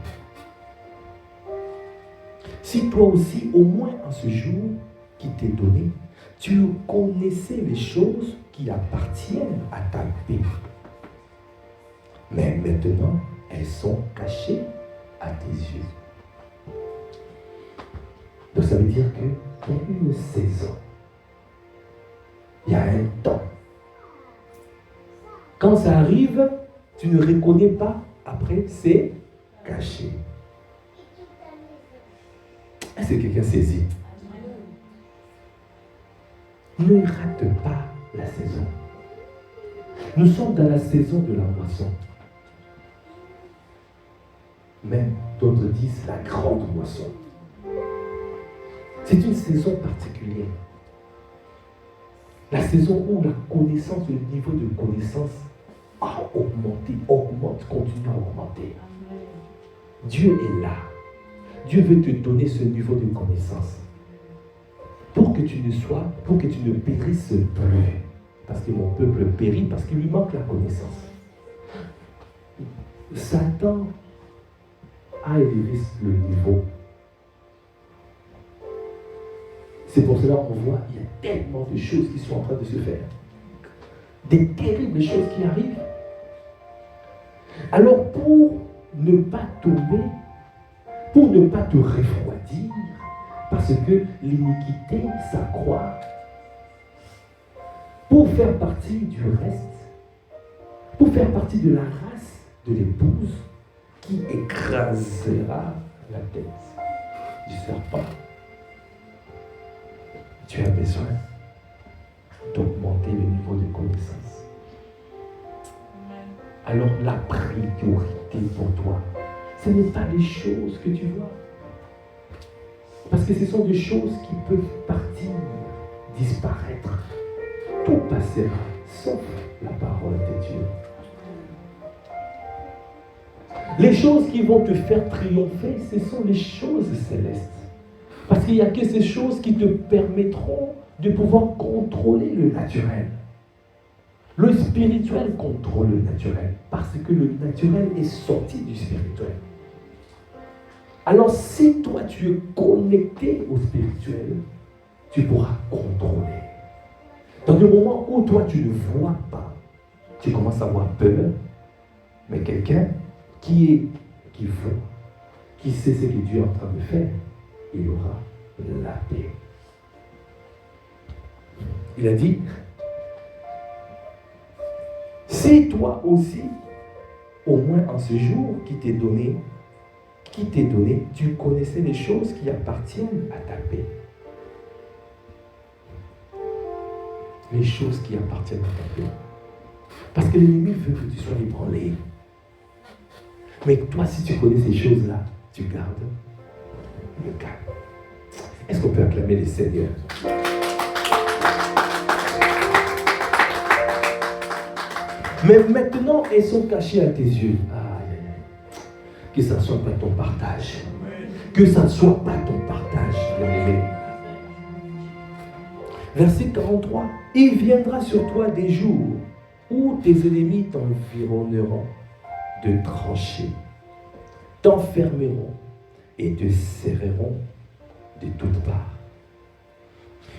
Si toi aussi, au moins en ce jour qui t'est donné, tu connaissais les choses qui appartiennent à ta paix. Mais maintenant, elles sont cachées à tes yeux. Donc ça veut dire qu'il y a une saison. Il y a un temps. Quand ça arrive, tu ne reconnais pas. Après, c'est caché. Est-ce que quelqu'un saisit? Ne rate pas la saison. Nous sommes dans la saison de la moisson. Même d'autres disent la grande moisson. C'est une saison particulière. La saison où la connaissance, le niveau de connaissance a augmenté, augmente, continue à augmenter. Dieu est là. Dieu veut te donner ce niveau de connaissance. Pour que tu ne périsses plus. Parce que mon peuple périt parce qu'il lui manque la connaissance. Satan a élevé le niveau. C'est pour cela qu'on voit qu'il y a tellement de choses qui sont en train de se faire. Des terribles choses qui arrivent. Alors pour ne pas tomber, pour ne pas te refroidir, parce que l'iniquité s'accroît, pour faire partie du reste, pour faire partie de la race de l'épouse qui écrasera la tête du serpent. Tu as besoin d'augmenter le niveau de connaissance. Alors la priorité pour toi, ce n'est pas les choses que tu vois. Parce que ce sont des choses qui peuvent partir, disparaître. Tout passera, sauf la parole de Dieu. Les choses qui vont te faire triompher, ce sont les choses célestes. Parce qu'il n'y a que ces choses qui te permettront de pouvoir contrôler le naturel. Le spirituel contrôle le naturel, parce que le naturel est sorti du spirituel. Alors si toi tu es connecté au spirituel, tu pourras contrôler. Dans le moment où toi tu ne vois pas, tu commences à avoir peur, mais quelqu'un qui voit, qui sait ce que Dieu est en train de faire, il aura la paix. Il a dit, si toi aussi, au moins en ce jour qui t'est donné, tu connaissais les choses qui appartiennent à ta paix. Les choses qui appartiennent à ta paix. Parce que l'ennemi veut que tu sois ébranlé. Mais toi, si tu connais ces choses-là, tu gardes le calme. Est-ce qu'on peut acclamer les Seigneurs? Mais maintenant, elles sont cachées à tes yeux. Que ça ne soit pas ton partage. Que ça ne soit pas ton partage, bien-aimé. Verset 43. Il viendra sur toi des jours où tes ennemis t'environneront de tranchées, t'enfermeront et te serreront de toutes parts.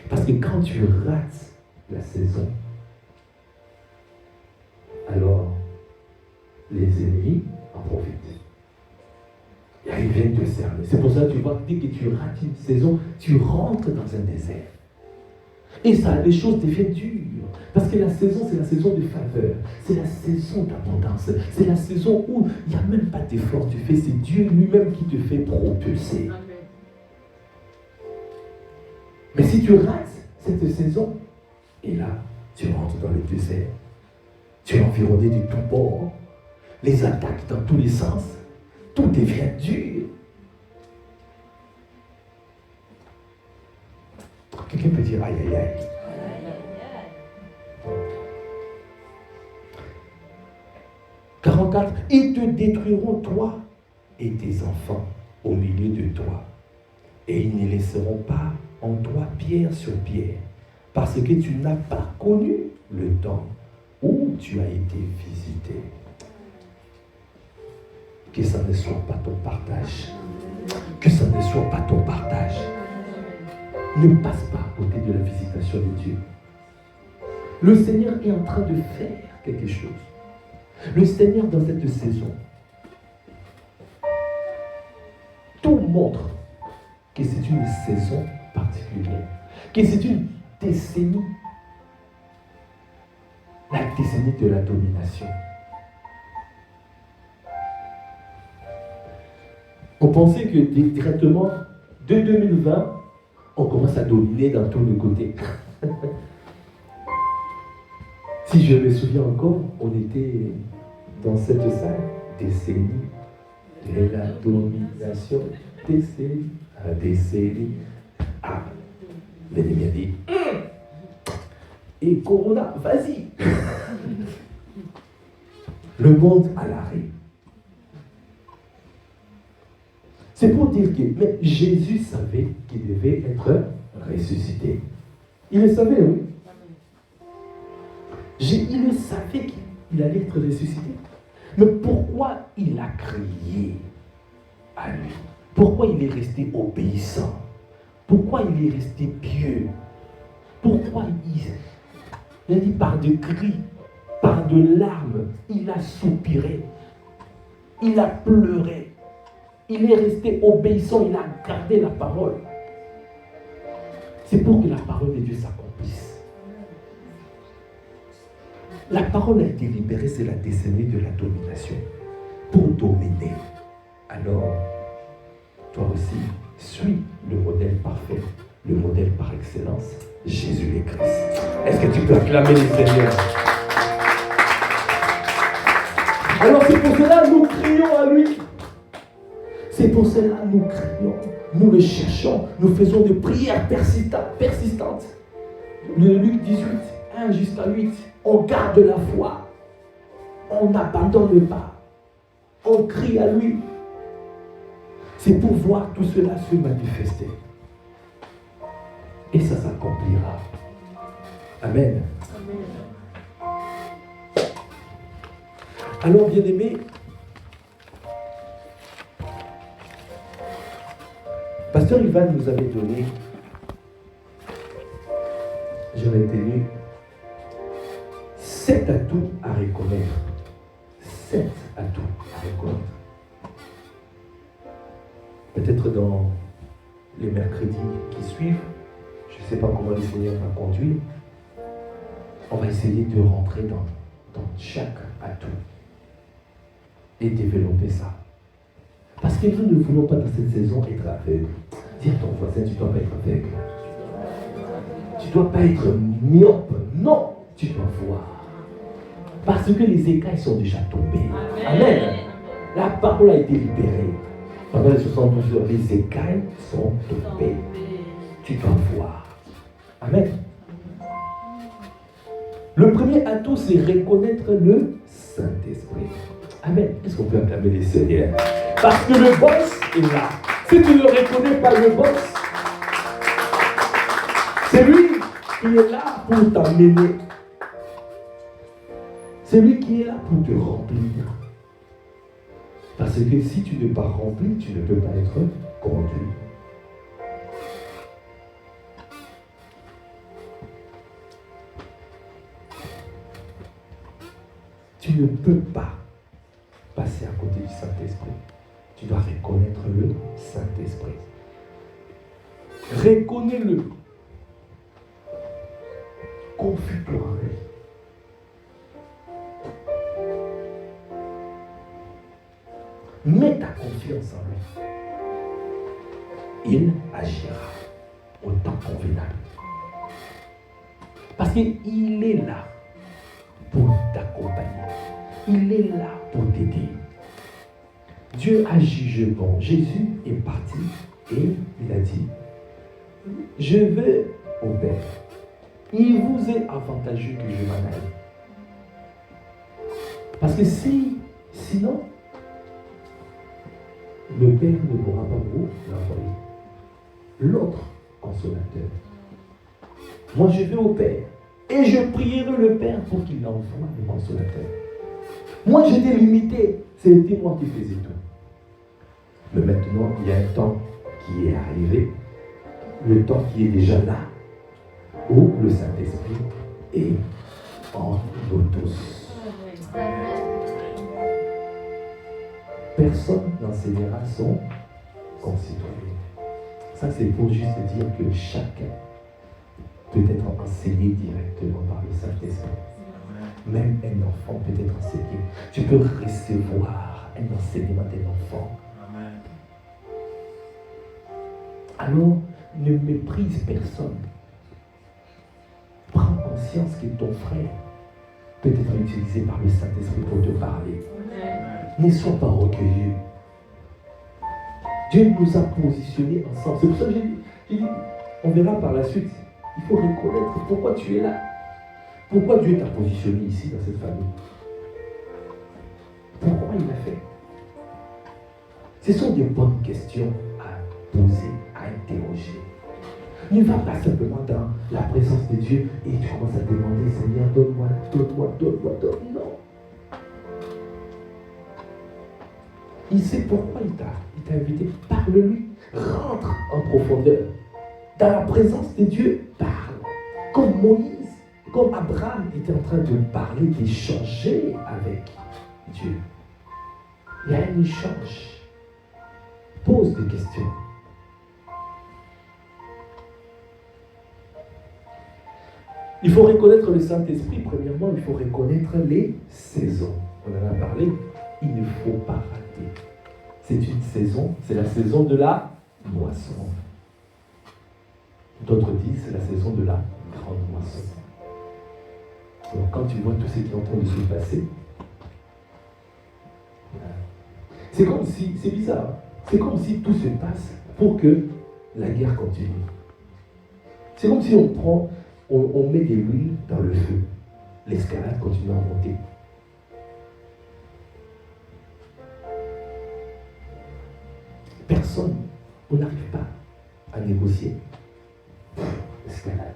Parce que quand tu rates la saison, alors les ennemis en profitent. Et ils viennent te cerner. C'est pour ça que tu vois, dès que tu rates une saison, tu rentres dans un désert. Et ça, les choses deviennent dures. Parce que la saison, c'est la saison de faveur. C'est la saison d'abondance. C'est la saison où il n'y a même pas d'effort que tu fais. C'est Dieu lui-même qui te fait propulser. Mais si tu rates cette saison, et là, tu rentres dans le désert. Tu es environné de tous bords. Les attaques dans tous les sens. Tout devient dur. Quelqu'un peut dire aïe aïe aïe. 44. Ils te détruiront toi et tes enfants au milieu de toi. Et ils ne laisseront pas en toi pierre sur pierre, parce que tu n'as pas connu le temps où tu as été visité. Que ça ne soit pas ton partage. Que ça ne soit pas ton partage. Ne passe pas à côté de la visitation de Dieu. Le Seigneur est en train de faire quelque chose. Le Seigneur, dans cette saison, tout montre que c'est une saison particulière, que c'est une décennie, la décennie de la domination. On pensait que directement, de 2020, on commence à dominer dans tous les côtés. Si je me souviens encore, on était dans cette salle, décennie de la domination, décennie à décennie. Ah, l'ennemi a dit, et Corona, vas-y. Le monde à l'arrêt. C'est pour dire que mais Jésus savait qu'il devait être ressuscité. Il le savait, oui. Il le savait qu'il allait être ressuscité. Mais pourquoi il a crié à lui? Pourquoi il est resté obéissant? Pourquoi il est resté pieux? Pourquoi il a dit par de cris, par de larmes, il a soupiré, il a pleuré. Il est resté obéissant, il a gardé la parole. C'est pour que la parole de Dieu s'accomplisse. La parole a été libérée, c'est la décennie de la domination. Pour dominer. Alors, toi aussi, suis le modèle parfait, le modèle par excellence, Jésus le Christ. Est-ce que tu peux acclamer le Seigneur? Alors c'est pour cela que nous crions à lui. C'est pour cela que nous crions, nous le cherchons, nous faisons des prières persistantes. Le Luc 18, 1 jusqu'à 8, on garde la foi, on n'abandonne pas, on crie à lui. C'est pour voir tout cela se manifester. Et ça s'accomplira. Amen. Alors, bien-aimés, Pasteur Ivan nous avait donné, je l'ai tenu, 7 atouts à reconnaître. 7 atouts à reconnaître. Peut-être dans les mercredis qui suivent, je ne sais pas comment le Seigneur va conduire, on va essayer de rentrer dans chaque atout et développer ça. Parce que nous ne voulons pas dans cette saison être aveugles. Dis à ton voisin, tu ne dois pas être aveugle. Tu ne dois pas être myope. Non, tu dois voir. Parce que les écailles sont déjà tombées. Amen. La parole a été libérée. Pendant les 72 heures, les écailles sont tombées. Tu dois voir. Amen. Le premier atout, c'est reconnaître le Saint-Esprit. Amen. Est-ce qu'on peut acclamer les Seigneurs? Parce que le boss est là. Si tu ne reconnais pas le boss, c'est lui qui est là pour t'amener. C'est lui qui est là pour te remplir. Parce que si tu n'es pas rempli, tu ne peux pas être conduit. Tu ne peux pas passer à côté du Saint-Esprit. Tu dois reconnaître le Saint-Esprit. Reconnais-le. Confie-toi en lui. Mets ta confiance en lui. Il agira au temps convenable. Parce qu'il est là pour t'accompagner. Il est là pour t'aider. Dieu a jugé bon. Jésus est parti et il a dit, je vais au Père. Il vous est avantageux que je m'en aille. Parce que sinon, le Père ne pourra pas vous l'envoyer. L'autre consolateur. Moi, je vais au Père et je prierai le Père pour qu'il envoie le consolateur. Moi, j'étais limité. C'était moi qui faisais tout. Mais maintenant, il y a un temps qui est arrivé, le temps qui est déjà là, où le Saint-Esprit est en nous tous. Personne n'enseignera son concitoyen. Ça, c'est pour juste dire que chacun peut être enseigné directement par le Saint-Esprit. Même un enfant peut être enseigné. Tu peux recevoir un enseignement d'un enfant. Alors, ne méprise personne. Prends conscience que ton frère peut être utilisé par le Saint-Esprit pour te parler. Ne sois pas orgueilleux. Dieu nous a positionnés ensemble. C'est pour ça que j'ai dit, on verra par la suite. Il faut reconnaître pourquoi tu es là. Pourquoi Dieu t'a positionné ici dans cette famille. Pourquoi il l'a fait. Ce sont des bonnes questions à poser, à interroger. Ne va pas simplement dans la présence de Dieu et tu commences à demander, Seigneur, donne-moi. Non. Il sait pourquoi il t'a invité. Parle-lui. Rentre en profondeur. Dans la présence de Dieu, parle. Comme Moïse, comme Abraham était en train de parler, d'échanger avec Dieu. Il y a un échange. Pose des questions. Il faut reconnaître le Saint-Esprit. Premièrement, il faut reconnaître les saisons. On en a parlé. Il ne faut pas rater. C'est une saison, c'est la saison de la moisson. D'autres disent c'est la saison de la grande moisson. Donc quand tu vois tout ce qui est en train de se passer, c'est comme si, c'est bizarre, c'est comme si tout se passe pour que la guerre continue. C'est comme si on met de l'huile dans le feu. L'escalade continue à monter. Personne, on n'arrive pas à négocier. Escalade,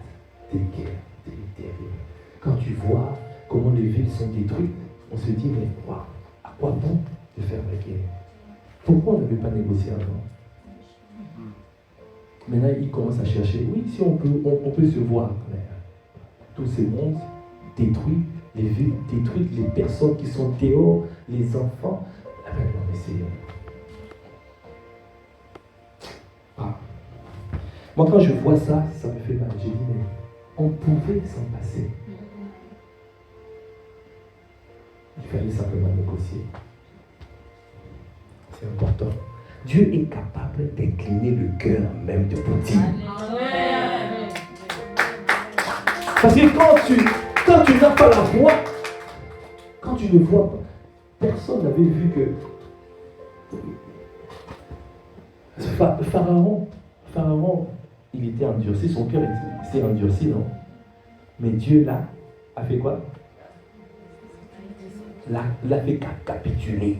des guerres, des terribles. Quand tu vois comment les villes sont détruites, on se dit, mais wow, à quoi bon de faire la guerre? Pourquoi on n'avait pas négocié avant? Maintenant, ils commencent à chercher, oui, si on peut se voir. Mais tous ces mondes détruits, les villes détruites, les personnes qui sont dehors, les enfants. Ah ben non, mais c'est... Moi, quand je vois ça, ça me fait mal. J'ai dit, mais on pouvait s'en passer. Il fallait simplement négocier. C'est important. Dieu est capable d'incliner le cœur même de Poutine. Parce que quand tu n'as pas la foi, quand tu ne vois pas, personne n'avait vu que Pharaon, il était endurci, son cœur s'est endurci, non? Mais Dieu là a fait quoi? L'a fait capituler.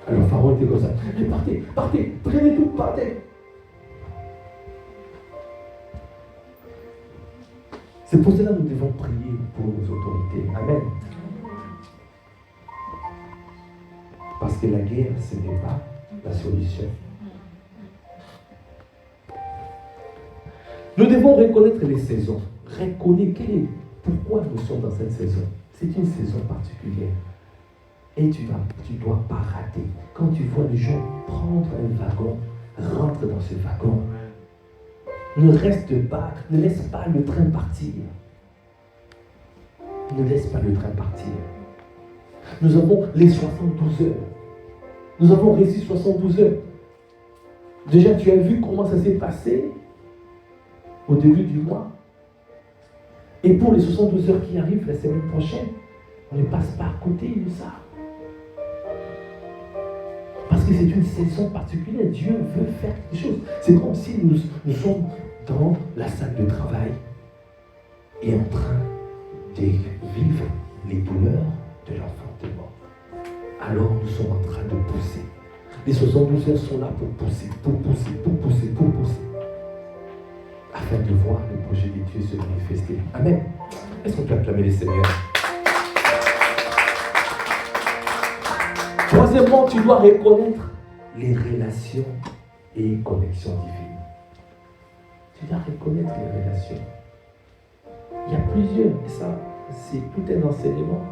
Alors Pharaon était comme ça. Partez, prenez tout, partez. C'est pour cela que nous devons prier pour nos autorités. Amen. Parce que la guerre, ce n'est pas la solution. Nous devons reconnaître les saisons. Reconnaître pourquoi nous sommes dans cette saison. C'est une saison particulière. Et tu ne dois pas rater. Quand tu vois les gens prendre un wagon, rentre dans ce wagon. Ne reste pas, ne laisse pas le train partir. Ne laisse pas le train partir. Nous avons les 72 heures. Nous avons réussi 72 heures. Déjà, tu as vu comment ça s'est passé au début du mois. Et pour les 72 heures qui arrivent la semaine prochaine, on ne passe pas à côté de ça. Parce que c'est une saison particulière. Dieu veut faire quelque chose. C'est comme si nous sommes dans la salle de travail et en train de vivre les douleurs de l'enfantement. Alors nous sommes en train de pousser. Les 72 heures sont là pour pousser, afin de voir le projet de Dieu se manifester. Amen. Est-ce qu'on peut acclamer les Seigneurs? Troisièmement, tu dois reconnaître les relations et connexions divines. Tu dois reconnaître les relations. Il y a plusieurs, et ça, c'est tout un enseignement.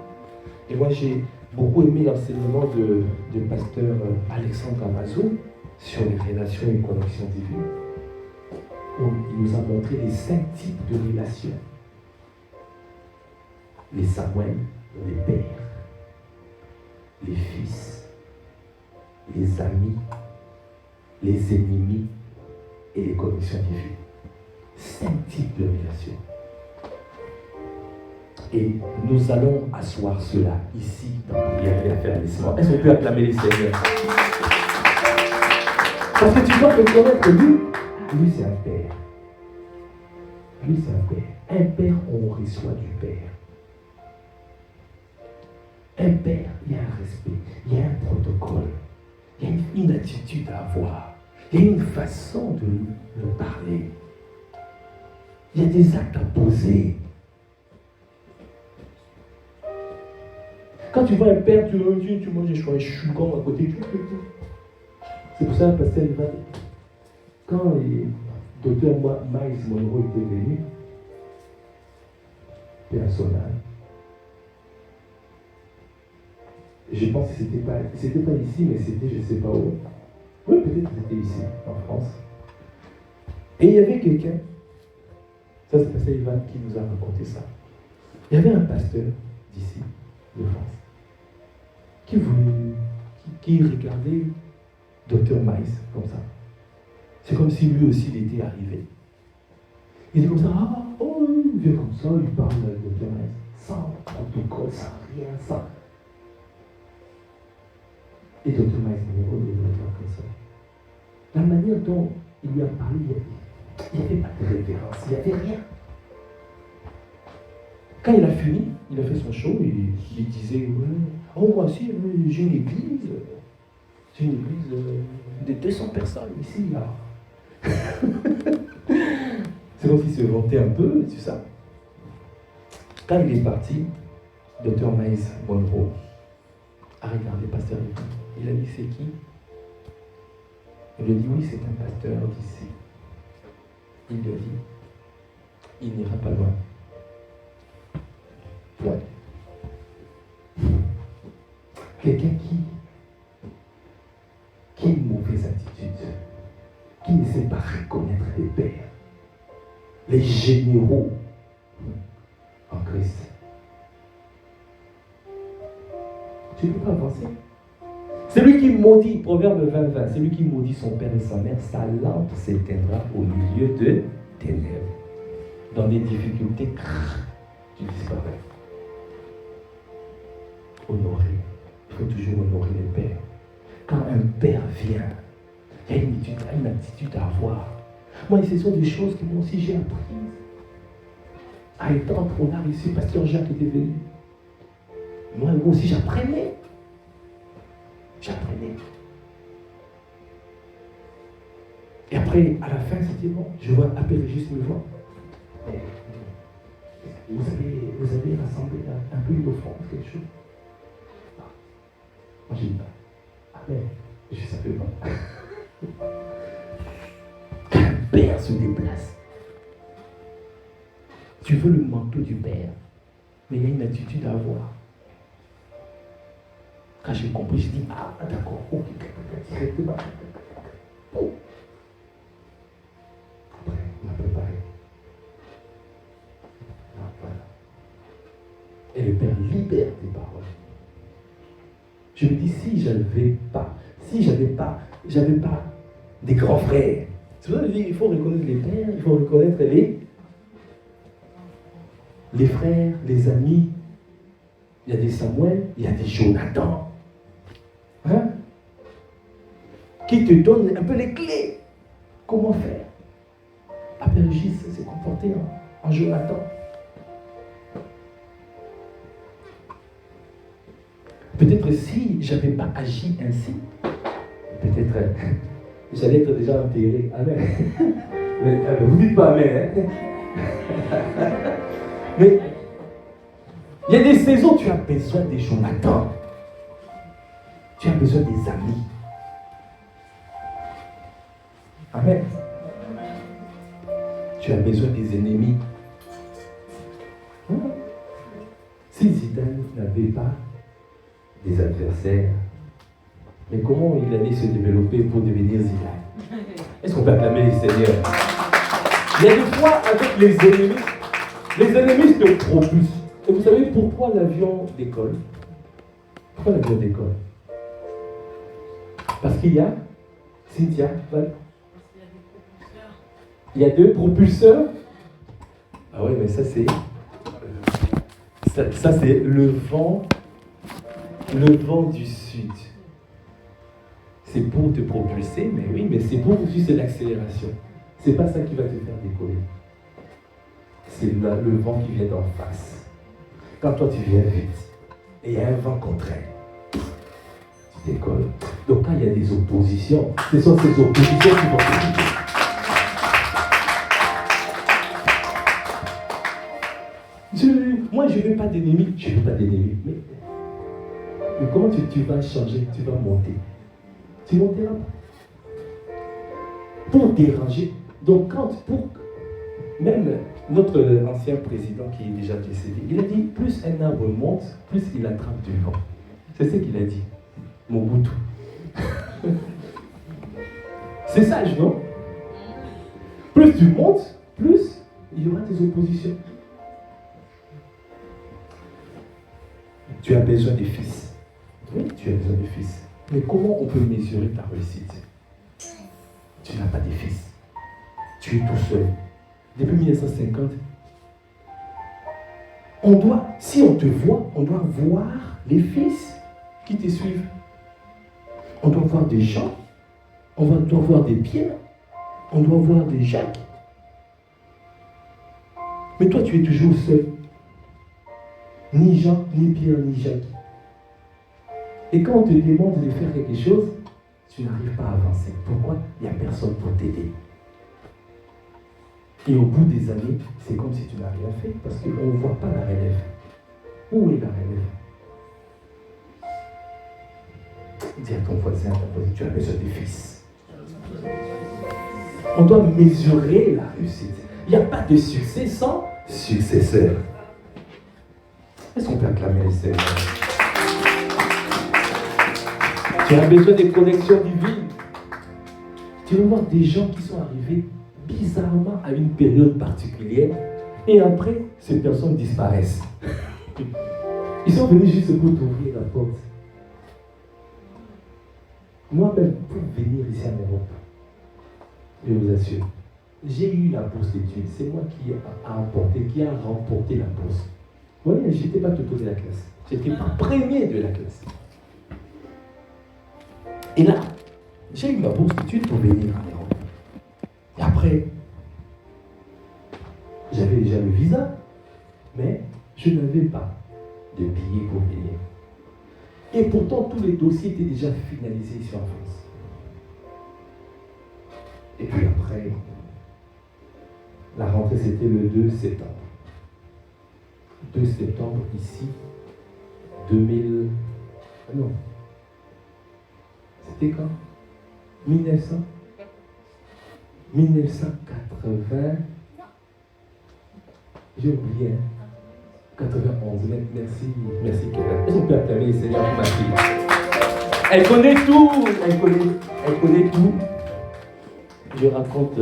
Et moi, j'ai beaucoup aimé l'enseignement de pasteur Alexandre Amazon sur les relations et connexions divines. Où il nous a montré les 5 types de relations. Les Samuel, les pères, les fils, les amis, les ennemis et les connexions divines. 5 types de relations. Et nous allons asseoir cela ici dans la prière et l'affermissement. Est-ce qu'on peut acclamer les Seigneurs? Parce que tu dois reconnaître lui. Lui, c'est un père. Lui, c'est un père. Un père, on reçoit du père. Un père, il y a un respect, il y a un protocole, il y a une attitude à avoir, il y a une façon de parler. Il y a des actes à poser. Quand tu vois un père, tu manges des choix, je suis con à côté. C'est pour ça que pasteur Ivan, quand le docteur Miles Monroe était venu, personnel, je pense que c'était pas ici, mais c'était je ne sais pas où. Oui, peut-être que c'était ici, en France. Et il y avait quelqu'un, ça c'est pasteur Ivan qui nous a raconté ça. Il y avait un pasteur d'ici, de France, qui regardait Dr Miles comme ça. C'est comme si lui aussi il était arrivé. Il est comme ça, il vient comme ça, il parle de Dr Miles, sans protocole, sans rien, sans. Et Dr Miles Monroe il est comme ça. La manière dont il lui a parlé, il n'y avait pas de révérence, il n'y avait rien. Quand il a fini, il a fait son show, il disait, moi aussi, j'ai une église. J'ai une église de 200 personnes ici, là. C'est comme s'il se vantait un peu, c'est ça. Quand il est parti, Dr Miles Monroe a regardé pasteur. Il a dit, c'est qui? Il lui a dit, oui, c'est un pasteur d'ici. Il lui a dit, il n'ira pas loin. Ouais. Quelqu'un qui a une mauvaise attitude, qui ne sait pas reconnaître les pères, les généraux en Christ. Tu ne peux pas avancer. Celui qui maudit, Proverbe 20, celui qui maudit son père et sa mère, sa lampe s'éteindra au milieu de ténèbres. Dans des difficultés, tu disparais. Honorer. Il faut toujours honorer les pères. Quand un père vient, il y a une attitude à avoir. Moi, ce sont des choses que moi aussi j'ai apprises. À étendre, on a reçu, pasteur Jacques était venu. Moi aussi j'apprenais. Et après, à la fin, c'était bon. Je vois appeler juste me voir. Vous avez rassemblé un peu une offrande, quelque chose. Moi j'ai dit, mais je ne savais pas. Un père se déplace. Tu veux le manteau du père, mais il y a une attitude à avoir. Quand j'ai compris, j'ai dit, d'accord, ok, directement. Oh. Après, on a préparé. Voilà. Et le Père libère tes paroles. Je me dis, si j'avais pas des grands frères. C'est pour ça que je dis, il faut reconnaître les pères, il faut reconnaître les frères, les amis. Il y a des Samuel, il y a des Jonathan. Hein? Qui te donnent un peu les clés. Comment faire? Après Régis s'est comporté en Jonathan. Peut-être si je n'avais pas agi ainsi, peut-être, j'allais être déjà enterré. Amen. Mais, vous dites pas Amen. Hein? Mais il y a des saisons où tu as besoin des Jonathan. Tu as besoin des amis. Amen. Tu as besoin des ennemis. Si Zidane n'avait pas des adversaires, mais comment il allait se développer pour devenir Zidane? Est-ce qu'on peut acclamer les seigneurs? Il y a des fois avec les ennemis te propulsent. Et vous savez pourquoi l'avion décolle? Pourquoi l'avion décolle? Parce qu'il y a, Cynthia, il y a deux propulseurs. Ah oui, mais ça c'est le vent du sud. C'est pour te propulser, mais oui, mais c'est pour juste l'accélération. C'est pas ça qui va te faire décoller. C'est le vent qui vient d'en face. Quand toi tu viens vite, et il y a un vent contraire, tu décolles. Donc quand il y a des oppositions, ce sont ces oppositions qui vont te décoller. Moi, je ne veux pas d'ennemis. Je ne veux pas d'ennemis. Mais comment tu vas changer? Tu vas monter. Tu monteras pas. Pour déranger. Donc, même notre ancien président qui est déjà décédé, il a dit plus un arbre monte, plus il attrape du vent. C'est ce qu'il a dit. Mobutu. C'est sage, non? Plus tu montes, plus il y aura des oppositions. Tu as besoin des fils. Oui, tu as besoin des fils. Mais comment on peut mesurer ta réussite? Tu n'as pas de fils. Tu es tout seul. Depuis 1950, si on te voit, on doit voir les fils qui te suivent. On doit voir des gens, on doit voir des Pierre, on doit voir des Jacques. Mais toi, tu es toujours seul. Ni Jean, ni Pierre, ni Jacques. Et quand on te demande de faire quelque chose, tu n'arrives pas à avancer. Pourquoi? Il n'y a personne pour t'aider. Et au bout des années, c'est comme si tu n'as rien fait, parce qu'on ne voit pas la relève. Où est la relève? Dis à ton voisin, tu as besoin de fils. On doit mesurer la réussite. Il n'y a pas de succès sans successeur. Est-ce qu'on peut acclamer les Seigneurs? Tu as besoin de connexions divines. Tu vas voir des gens qui sont arrivés bizarrement à une période particulière et après, ces personnes disparaissent. Ils sont venus juste pour t'ouvrir la porte. Moi-même, pour venir ici en Europe, je vous assure, j'ai eu la bourse d'études. C'est moi qui a remporté la bourse. Oui, je n'étais pas tout au de la classe. J'étais pas premier de la classe. Et là, j'ai eu ma bourse d'études pour venir en Europe. Et après, j'avais déjà le visa, mais je n'avais pas de billets pour venir. Et pourtant, tous les dossiers étaient déjà finalisés ici en France. Et puis après, la rentrée, c'était le 2 septembre. 2 septembre, ici, 2000... Ah non. C'était quand? 1980... J'ai oublié, hein? 91, merci Kevin. Est-ce qu'on peut acclamer les Seigneurs pour ma fille? Elle connaît tout, elle connaît tout. Je raconte,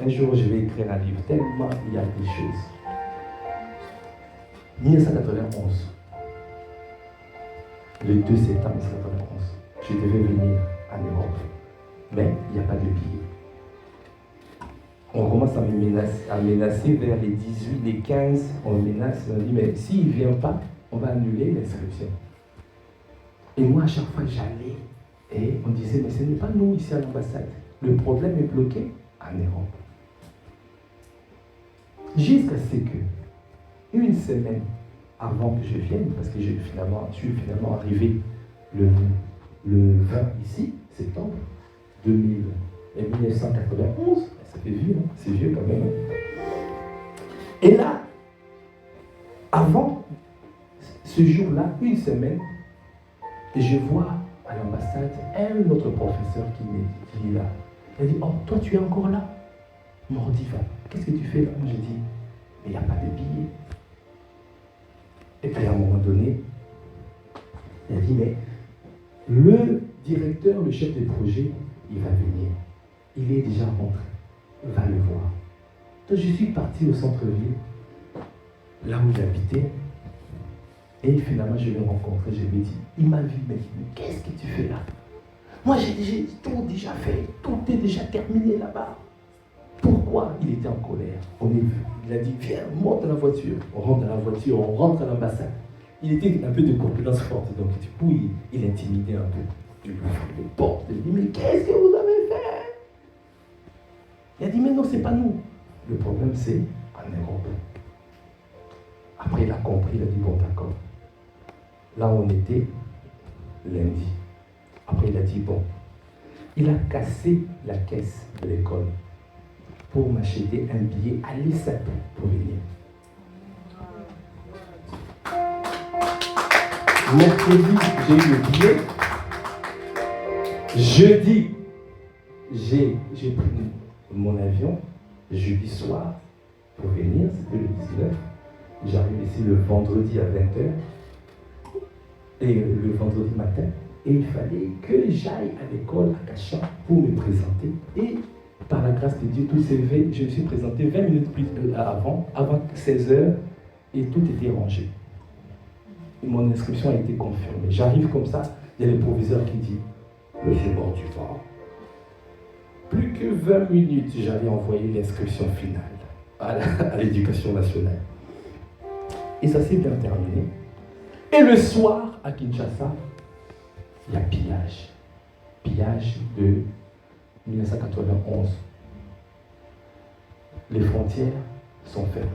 un jour je vais écrire un livre, tellement il y a des choses. 1991, le 2 septembre 1991, je devais venir en Europe, mais il n'y a pas de billets. On commence à me menacer vers les 18, les 15, on menace, on dit, mais s'il ne vient pas, on va annuler l'inscription. Et moi, à chaque fois, j'allais, et on disait, mais ce n'est pas nous ici à l'ambassade. Le problème est bloqué en Europe. Jusqu'à ce que, une semaine avant que je vienne, parce que je suis finalement arrivé le le 20 ici, septembre 1991. Ça fait vieux, hein? C'est vieux quand même. Et là, avant ce jour-là, une semaine, je vois à l'ambassade un autre professeur qui est là. Il dit, oh, toi tu es encore là? Mordiva, qu'est-ce que tu fais là? Moi je dis, mais il n'y a pas de billets. Et puis à un moment donné, il a dit, mais le directeur, le chef de projet, il va venir. Il est déjà rentré. Va le voir. Donc je suis parti au centre-ville, là où j'habitais, et finalement je l'ai rencontré, je lui ai dit, il m'a vu, mais qu'est-ce que tu fais là? Moi j'ai tout déjà fait, tout est déjà terminé là-bas. Pourquoi? Il était en colère. Il a dit, viens, monte dans la voiture. On rentre dans la voiture, on rentre à l'ambassade. Il était un peu de corpulence forte, donc du coup il intimidait un peu. Je lui ouvre les portes, il dit, mais qu'est-ce que vous avez fait? Il a dit, mais non, c'est pas nous. Le problème, c'est en Europe. Après, il a compris, il a dit, bon, d'accord. Là, on était lundi. Après, il a dit, bon. Il a cassé la caisse de l'école pour m'acheter un billet à l'ISAP pour venir. Mercredi, j'ai eu le billet. Jeudi, j'ai pris mon avion. Jeudi soir, pour venir, c'était le 19. J'arrive ici le vendredi à 20h. Et le vendredi matin. Et il fallait que j'aille à l'école à Cachan pour me présenter. Et par la grâce de Dieu, tout s'est fait. Je me suis présenté 20 minutes plus avant 16h, et tout était rangé. Et mon inscription a été confirmée. J'arrive comme ça, il y a le proviseur qui dit, monsieur Mordiva, plus que 20 minutes, j'allais envoyer l'inscription finale à l'éducation nationale. Et ça s'est bien terminé. Et le soir, à Kinshasa, il y a pillage. Pillage de 1991. Les frontières sont fermées.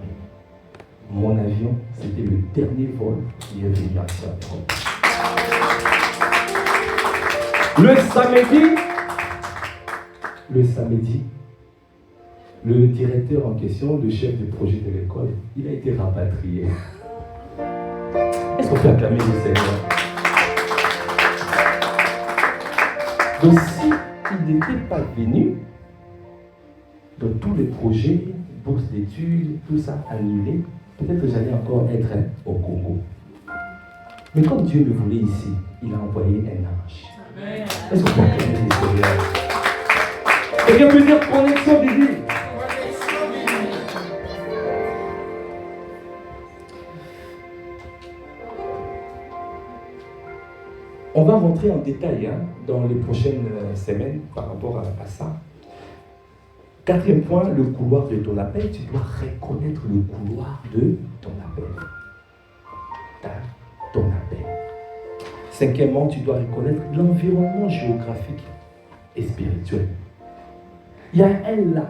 Mon avion, c'était le dernier vol qui est venu ici en Europe. Le samedi, le directeur en question, le chef de projet de l'école, il a été rapatrié. Est-ce qu'on peut acclamer le Seigneur? Donc s'il n'était pas venu, dans tous les projets, bourse d'études, tout ça annulé, peut-être que j'allais encore être au Congo. Mais comme Dieu me voulait ici, il a envoyé un ange. Est-ce qu'on peut acclamer le Seigneur? Et bien peut dire connexion divine. On va rentrer en détail dans les prochaines semaines par rapport à ça. Quatrième point, le couloir de ton appel. Tu dois reconnaître le couloir de ton appel. Ton appel. Cinquièmement, tu dois reconnaître l'environnement géographique et spirituel. Il y a un là.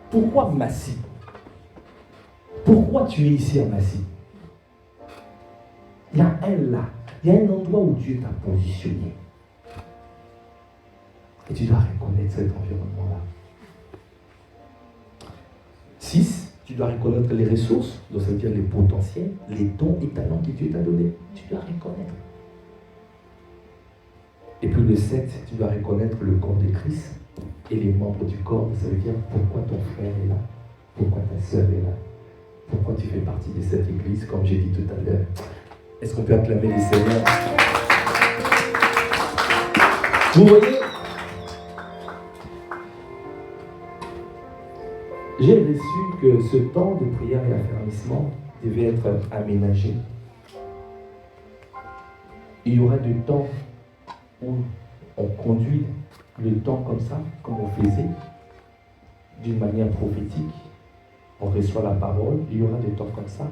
Pourquoi Massy? Pourquoi tu es ici à Massy? Il y a un là. Il y a un endroit où Dieu t'a positionné. Et tu dois reconnaître cet environnement-là. 6, tu dois reconnaître les ressources, donc ça veut dire les potentiels, les dons et talents que Dieu t'a donnés. Tu dois reconnaître. Et puis le 7, tu dois reconnaître le corps de Christ et les membres du corps. Ça veut dire pourquoi ton frère est là, pourquoi ta sœur est là, pourquoi tu fais partie de cette église, comme j'ai dit tout à l'heure. Est-ce qu'on peut acclamer les Seigneurs? Vous voyez, j'ai reçu que ce temps de prière et affermissement devait être aménagé. Il y aura du temps où on conduit le temps comme ça, comme on faisait, d'une manière prophétique. On reçoit la parole, il y aura des temps comme ça.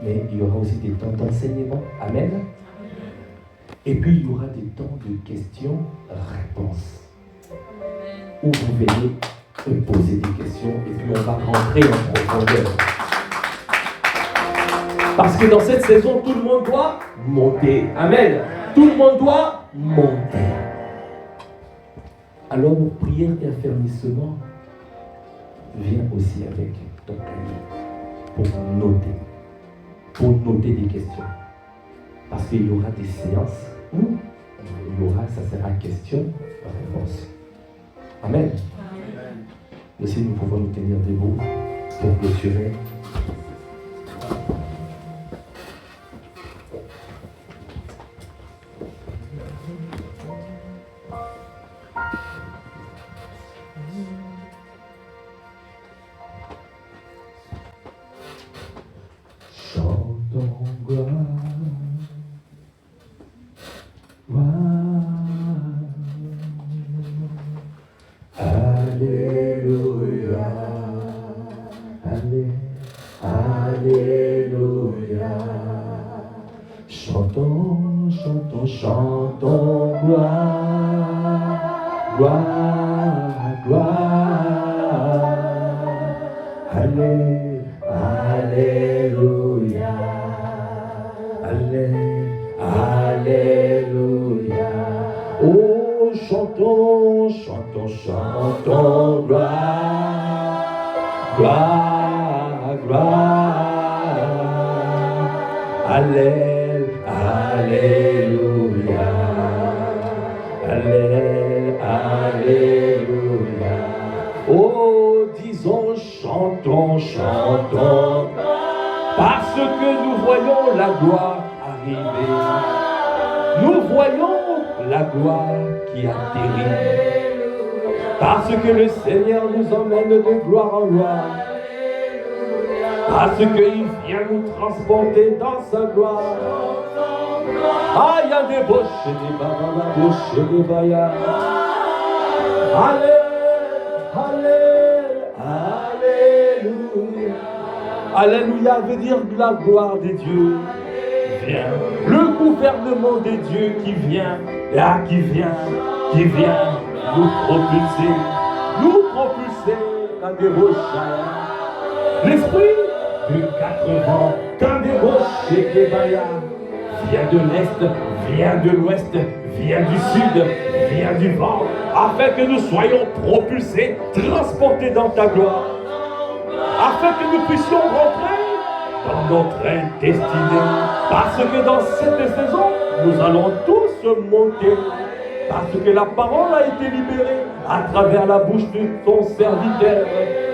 Mais il y aura aussi des temps d'enseignement. Amen. Et puis il y aura des temps de questions-réponses. Où vous venez me poser des questions et puis on va rentrer en profondeur. Parce que dans cette saison, tout le monde doit monter. Amen. Tout le monde doit monter. Alors, prière et affermissement vient aussi avec ton cahier pour noter des questions. Parce qu'il y aura des séances où il y aura, ça sera question-réponse. Amen. Mais si nous pouvons nous tenir debout pour clôturer. Chantons gloire. Alléluia, Alléluia. Chantons, chantons, chantons, gloire, gloire, gloire. Alléluia, Alléluia. Oh, chantons, chantons, chantons, gloire, gloire, gloire. Alléluia, Alléluia. Oh, disons, chantons, chantons, parce que nous voyons la gloire arriver. Nous voyons la gloire qui atterrit. Parce que le Seigneur nous emmène de gloire en gloire. Parce qu'il vient nous transporter dans sa gloire. Ah, il y a des bouches, des bababa, bouches, des bayas. Alléluia. Alléluia veut dire la gloire de Dieu. Le gouvernement de Dieu qui vient nous propulser quand des roches. L'esprit de 4 vents, quand des roches et des bayas, vient de l'est, vient de l'ouest, vient du sud, vient du vent, afin que nous soyons propulsés, transportés dans ta gloire, afin que nous puissions rentrer dans notre destinée. Parce que dans cette saison, nous allons tous monter. Parce que la parole a été libérée à travers la bouche de ton serviteur.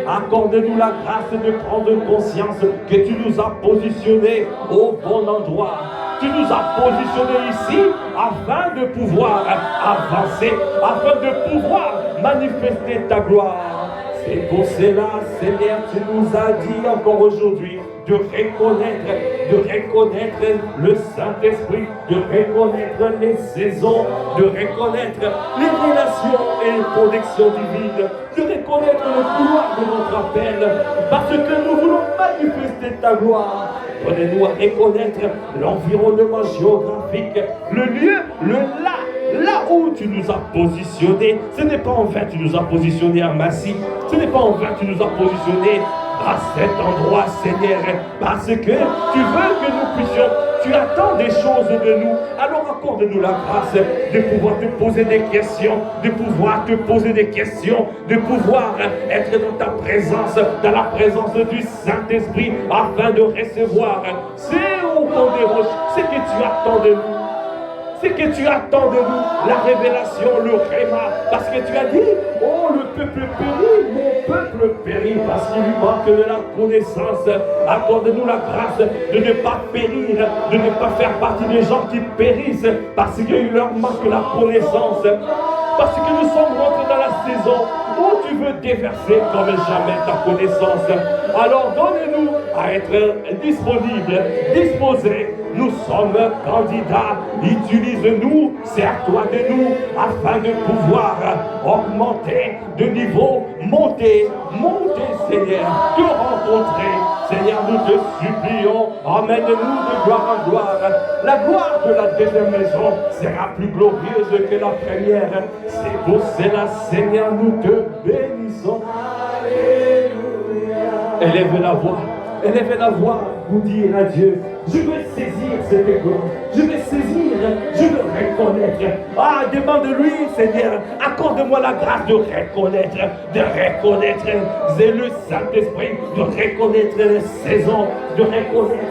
Accorde-nous la grâce de prendre conscience que tu nous as positionnés au bon endroit. Tu nous as positionnés ici afin de pouvoir avancer, afin de pouvoir manifester ta gloire. C'est pour cela, Seigneur, tu nous as dit encore aujourd'hui de reconnaître le Saint-Esprit, de reconnaître les saisons, de reconnaître les relations et les connexions divines, de reconnaître le pouvoir de notre appel, parce que nous voulons manifester ta gloire. Donnez-nous à reconnaître l'environnement géographique, le lieu, là où tu nous as positionnés. Ce n'est pas en vain que tu nous as positionnés à Massy, ce n'est pas en vain que tu nous as positionnés à cet endroit, Seigneur, parce que tu veux que nous puissions, tu attends des choses de nous, alors accorde-nous la grâce de pouvoir te poser des questions, de pouvoir te poser des questions, de pouvoir être dans ta présence, dans la présence du Saint-Esprit, afin de recevoir ce que tu attends de nous. C'est que tu attends de nous la révélation, le réma, parce que tu as dit, oh, le peuple périt, mon peuple périt, parce qu'il lui manque de la connaissance. Accorde-nous la grâce de ne pas périr, de ne pas faire partie des gens qui périssent, parce qu'il leur manque la connaissance. Parce que nous sommes rentrés dans la saison où tu veux déverser comme jamais ta connaissance. Alors donne-nous à être disponibles, disposés. Nous sommes candidats. Utilise-nous, c'est à toi de nous, afin de pouvoir augmenter de niveau, monter, Seigneur, te rencontrer. Seigneur, nous te supplions, emmène-nous de gloire en gloire. La gloire de la deuxième maison sera plus glorieuse que la première. C'est pour cela, Seigneur, nous te bénissons. Alléluia. Élève la voix pour dire à Dieu, je veux saisir cette gloire. Je vais saisir, je veux reconnaître. Ah, demande-lui, Seigneur, accorde-moi la grâce de reconnaître. C'est le Saint-Esprit, de reconnaître les saisons, de reconnaître.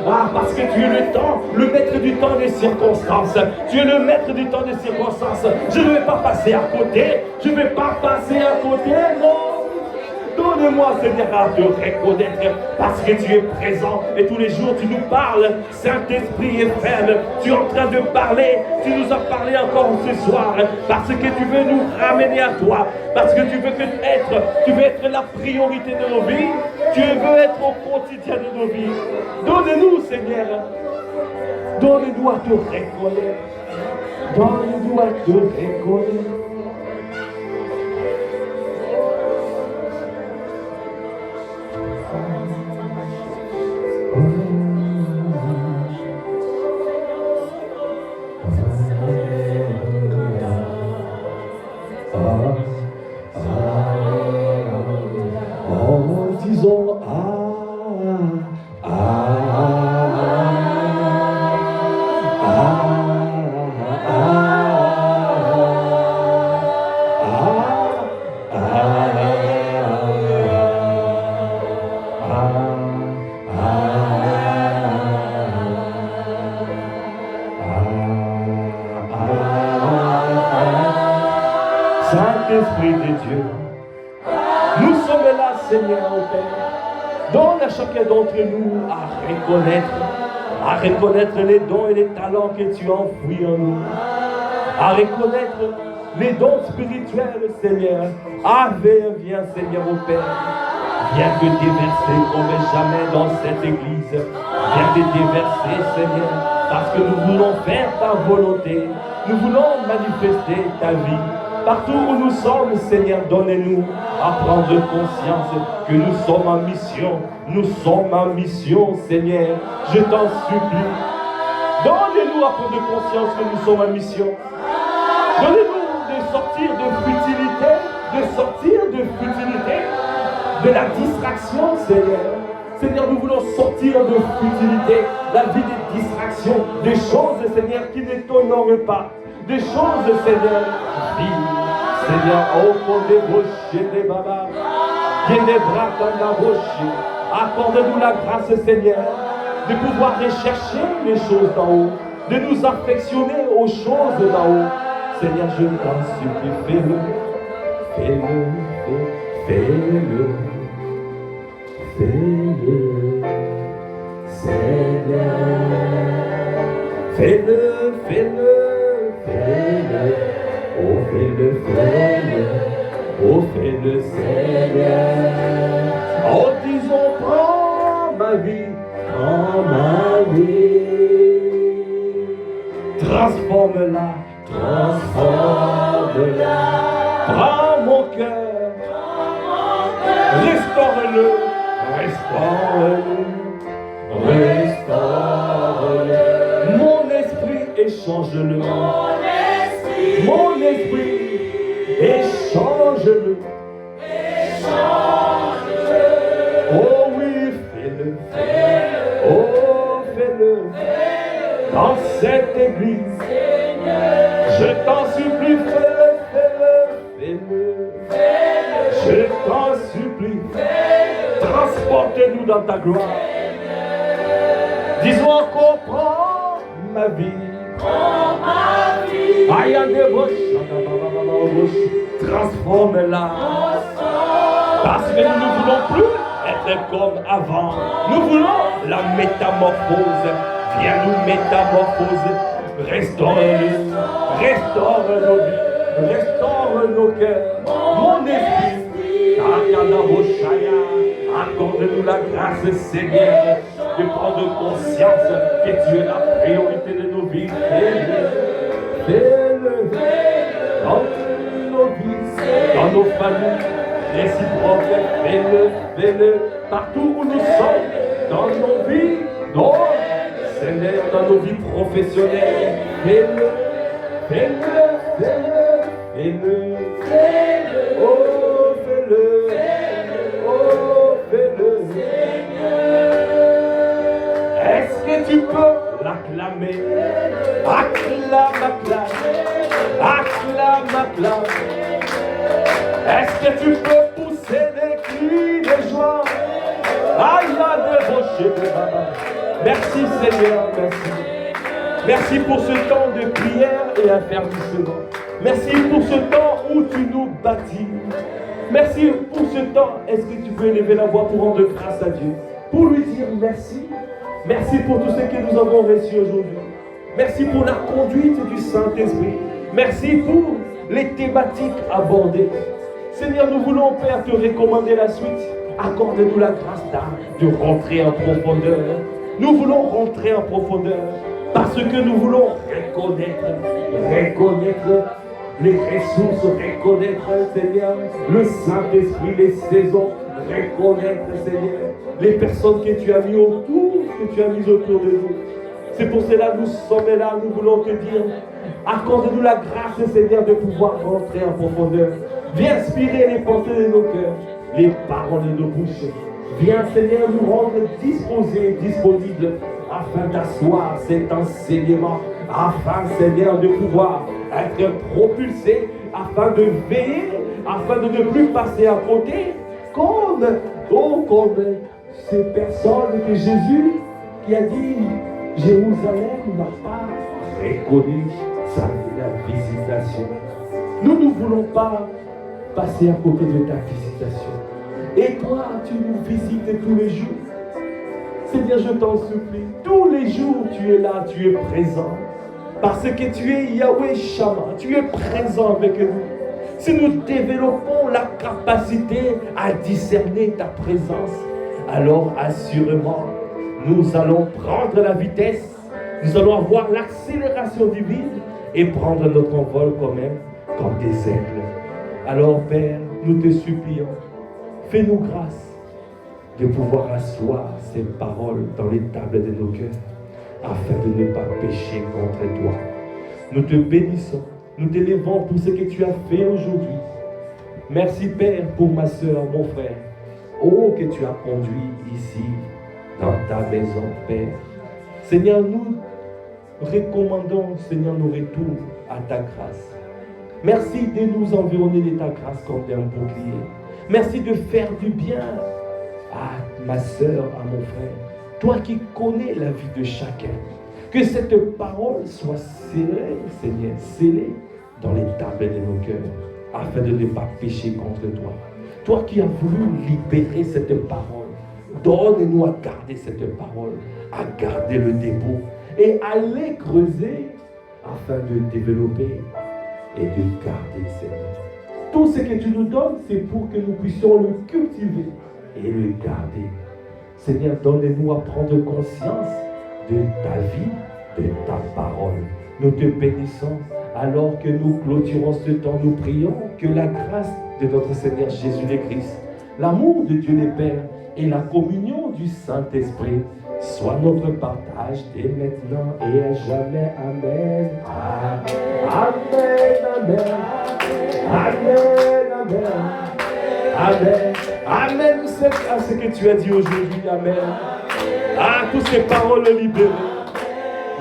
Ah, parce que tu es le temps, le maître du temps des circonstances. Tu es le maître du temps des circonstances. Je ne vais pas passer à côté. Je ne vais pas passer à côté, non. Donne-moi, Seigneur, à te reconnaître parce que tu es présent et tous les jours tu nous parles. Saint-Esprit est ferme. Tu es en train de parler. Tu nous as parlé encore ce soir parce que tu veux nous ramener à toi. Parce que tu veux être la priorité de nos vies. Tu veux être au quotidien de nos vies. Donne-nous, Seigneur. Donne-nous à te reconnaître. Donne-nous à te reconnaître. Disons Saint-Esprit de Dieu, nous sommes là, Seigneur, au Père. Donne à chacun d'entre nous à reconnaître les dons et les talents que tu as enfouis en nous, à reconnaître les dons spirituels, Seigneur. Viens, Seigneur, au Père. Viens te déverser comme jamais dans cette église. Viens te déverser, Seigneur, parce que nous voulons faire ta volonté. Nous voulons manifester ta vie. Partout où nous sommes, Seigneur, donnez-nous à prendre conscience que nous sommes en mission. Nous sommes en mission, Seigneur. Je t'en supplie. Donnez-nous à prendre conscience que nous sommes en mission. Donnez-nous de sortir de futilité, de la distraction, Seigneur. Seigneur, nous voulons sortir de futilité, la vie des distractions, des choses, Seigneur, qui ne t'honorent pas. Des choses, Seigneur, vives. Seigneur, oh, pour des rochers, des babas, des bras dans la roche. Accorde-nous la grâce, Seigneur, de pouvoir rechercher les choses d'en haut, de nous affectionner aux choses d'en haut. Seigneur, je t'en supplie, fais-le, fais-le, fais-le, fais-le, Seigneur, fais-le, fais-le, fais-le, oh fais-le, fais-le, oh fais-le, Seigneur. Oh disons, prends ma vie, transforme-la, transforme-la, prends mon cœur, restaure-le, restaure-le, restaure-le, mon esprit échange-le, mon esprit échange-le, oh oui, fais-le, oh fais-le, dans cette église, je t'en supplie, fais-le, fais-le, je t'en supplie, transporte-nous dans ta gloire. Dis-moi encore, prends ma vie. Transforme-la. Parce que nous ne voulons plus être comme avant. Nous voulons la métamorphose. Viens nous métamorphoser. Restaure-le. Restaure nos vies. Restaure nos cœurs. Mon esprit. Accorde-nous la grâce, Seigneur, de prendre conscience que tu es la priorité de nos vies. Fais-le dans nos vies, dans nos familles réciproques. Fais-le partout où nous sommes, dans nos vies, Seigneur, dans nos vies professionnelles. Fais-le, oh, fais-le. Est-ce que tu peux acclamer. Acclame, acclame. Acclame, acclame. Est-ce que tu peux pousser des cris de joie? Aïe, aïe, merci Seigneur, merci. Merci pour ce temps de prière et affermissement. Merci pour ce temps où tu nous bâtis. Merci pour ce temps. Est-ce que tu peux élever la voix pour rendre grâce à Dieu? Pour lui dire merci. Merci pour tout ce que nous avons reçu aujourd'hui. Merci pour la conduite du Saint-Esprit. Merci pour les thématiques abordées. Seigneur, nous voulons, Père, te recommander la suite. Accorde-nous la grâce de rentrer en profondeur. Nous voulons rentrer en profondeur parce que nous voulons reconnaître les ressources, reconnaître, Seigneur, le Saint-Esprit, les saisons, reconnaître, Seigneur, les personnes que tu as mis autour de nous. C'est pour cela que nous sommes là, nous voulons te dire, accorde-nous la grâce, Seigneur, de pouvoir rentrer en profondeur. Viens inspirer les pensées de nos cœurs, les paroles de nos bouches. Viens, Seigneur, nous rendre disposés, disponibles, afin d'asseoir cet enseignement, afin, Seigneur, de pouvoir être propulsés, afin de veiller, afin de ne plus passer à côté, comme ces personnes que Jésus qui a dit, Jérusalem n'a pas reconnu sa visitation. Nous ne voulons pas passer à côté de ta visitation. Et toi, tu nous visites tous les jours. Seigneur, je t'en supplie. Tous les jours, tu es là, tu es présent. Parce que tu es Yahweh Shammah. Tu es présent avec nous. Si nous développons la capacité à discerner ta présence, alors assurément, nous allons prendre la vitesse. Nous allons avoir l'accélération divine et prendre notre envol quand même comme des aigles. Alors, Père, nous te supplions. Fais-nous grâce de pouvoir asseoir ces paroles dans les tables de nos cœurs afin de ne pas pécher contre toi. Nous te bénissons, nous t'élevons pour ce que tu as fait aujourd'hui. Merci Père pour ma soeur, mon frère. Oh, que tu as conduit ici dans ta maison, Père. Seigneur, nous recommandons, Seigneur, nos retours à ta grâce. Merci de nous environner de ta grâce comme d'un bouclier. Merci de faire du bien à ma soeur, à mon frère. Toi qui connais la vie de chacun. Que cette parole soit scellée, Seigneur, scellée dans les tables de nos cœurs, afin de ne pas pécher contre toi. Toi qui as voulu libérer cette parole, donne-nous à garder cette parole, à garder le dépôt et à les creuser afin de développer et de garder, Seigneur. Tout ce que tu nous donnes, c'est pour que nous puissions le cultiver et le garder. Seigneur, donne-nous à prendre conscience de ta vie, de ta parole. Nous te bénissons alors que nous clôturons ce temps. Nous prions que la grâce de notre Seigneur Jésus le Christ, l'amour de Dieu le Père et la communion du Saint-Esprit soit notre partage dès maintenant et à jamais. Amen. Amen. Amen. Amen. Amen. Amen. Amen. À ce que tu as dit aujourd'hui. Amen. À toutes ces paroles libérées.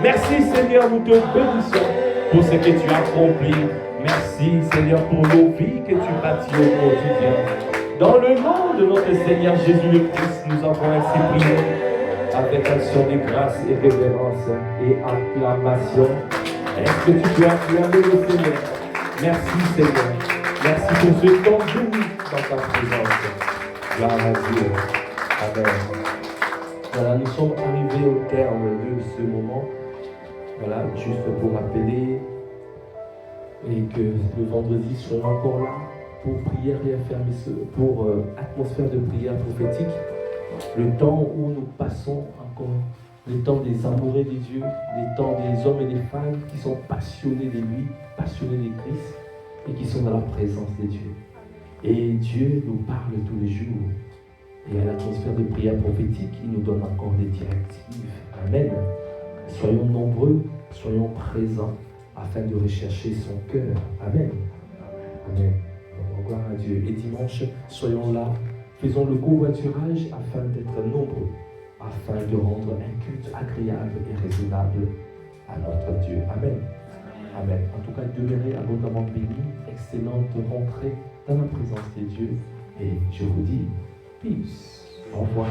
Merci Seigneur, nous te bénissons pour ce que tu as accompli. Merci Seigneur pour nos vies que tu bâtis au quotidien. Dans le nom de notre Seigneur Jésus le Christ, nous avons ainsi prié avec action de grâce et révérence et acclamation. Est-ce que tu peux acclamer le Seigneur? Merci Seigneur. Merci pour ce temps béni dans ta présence. Gloire à Dieu. Amen. Voilà, nous sommes arrivés au terme de ce moment. Voilà, juste pour rappeler et que le vendredi soyons encore là pour prière et affermissement, pour atmosphère de prière prophétique. Le temps où nous passons encore, le temps des amoureux de Dieu, le temps des hommes et des femmes qui sont passionnés de lui, passionnés de Christ et qui sont dans la présence de Dieu. Et Dieu nous parle tous les jours. Et à l'atmosphère de prière prophétique, il nous donne encore des directives. Amen. Soyons nombreux, soyons présents afin de rechercher son cœur. Amen. Amen. Gloire à Dieu. Et dimanche, soyons là. Faisons le covoiturage afin d'être nombreux, afin de rendre un culte agréable et raisonnable à notre Dieu. Amen. Amen. En tout cas, demeurez abondamment bénis. Excellente rentrée dans la présence de Dieu. Et je vous dis, peace. Au revoir.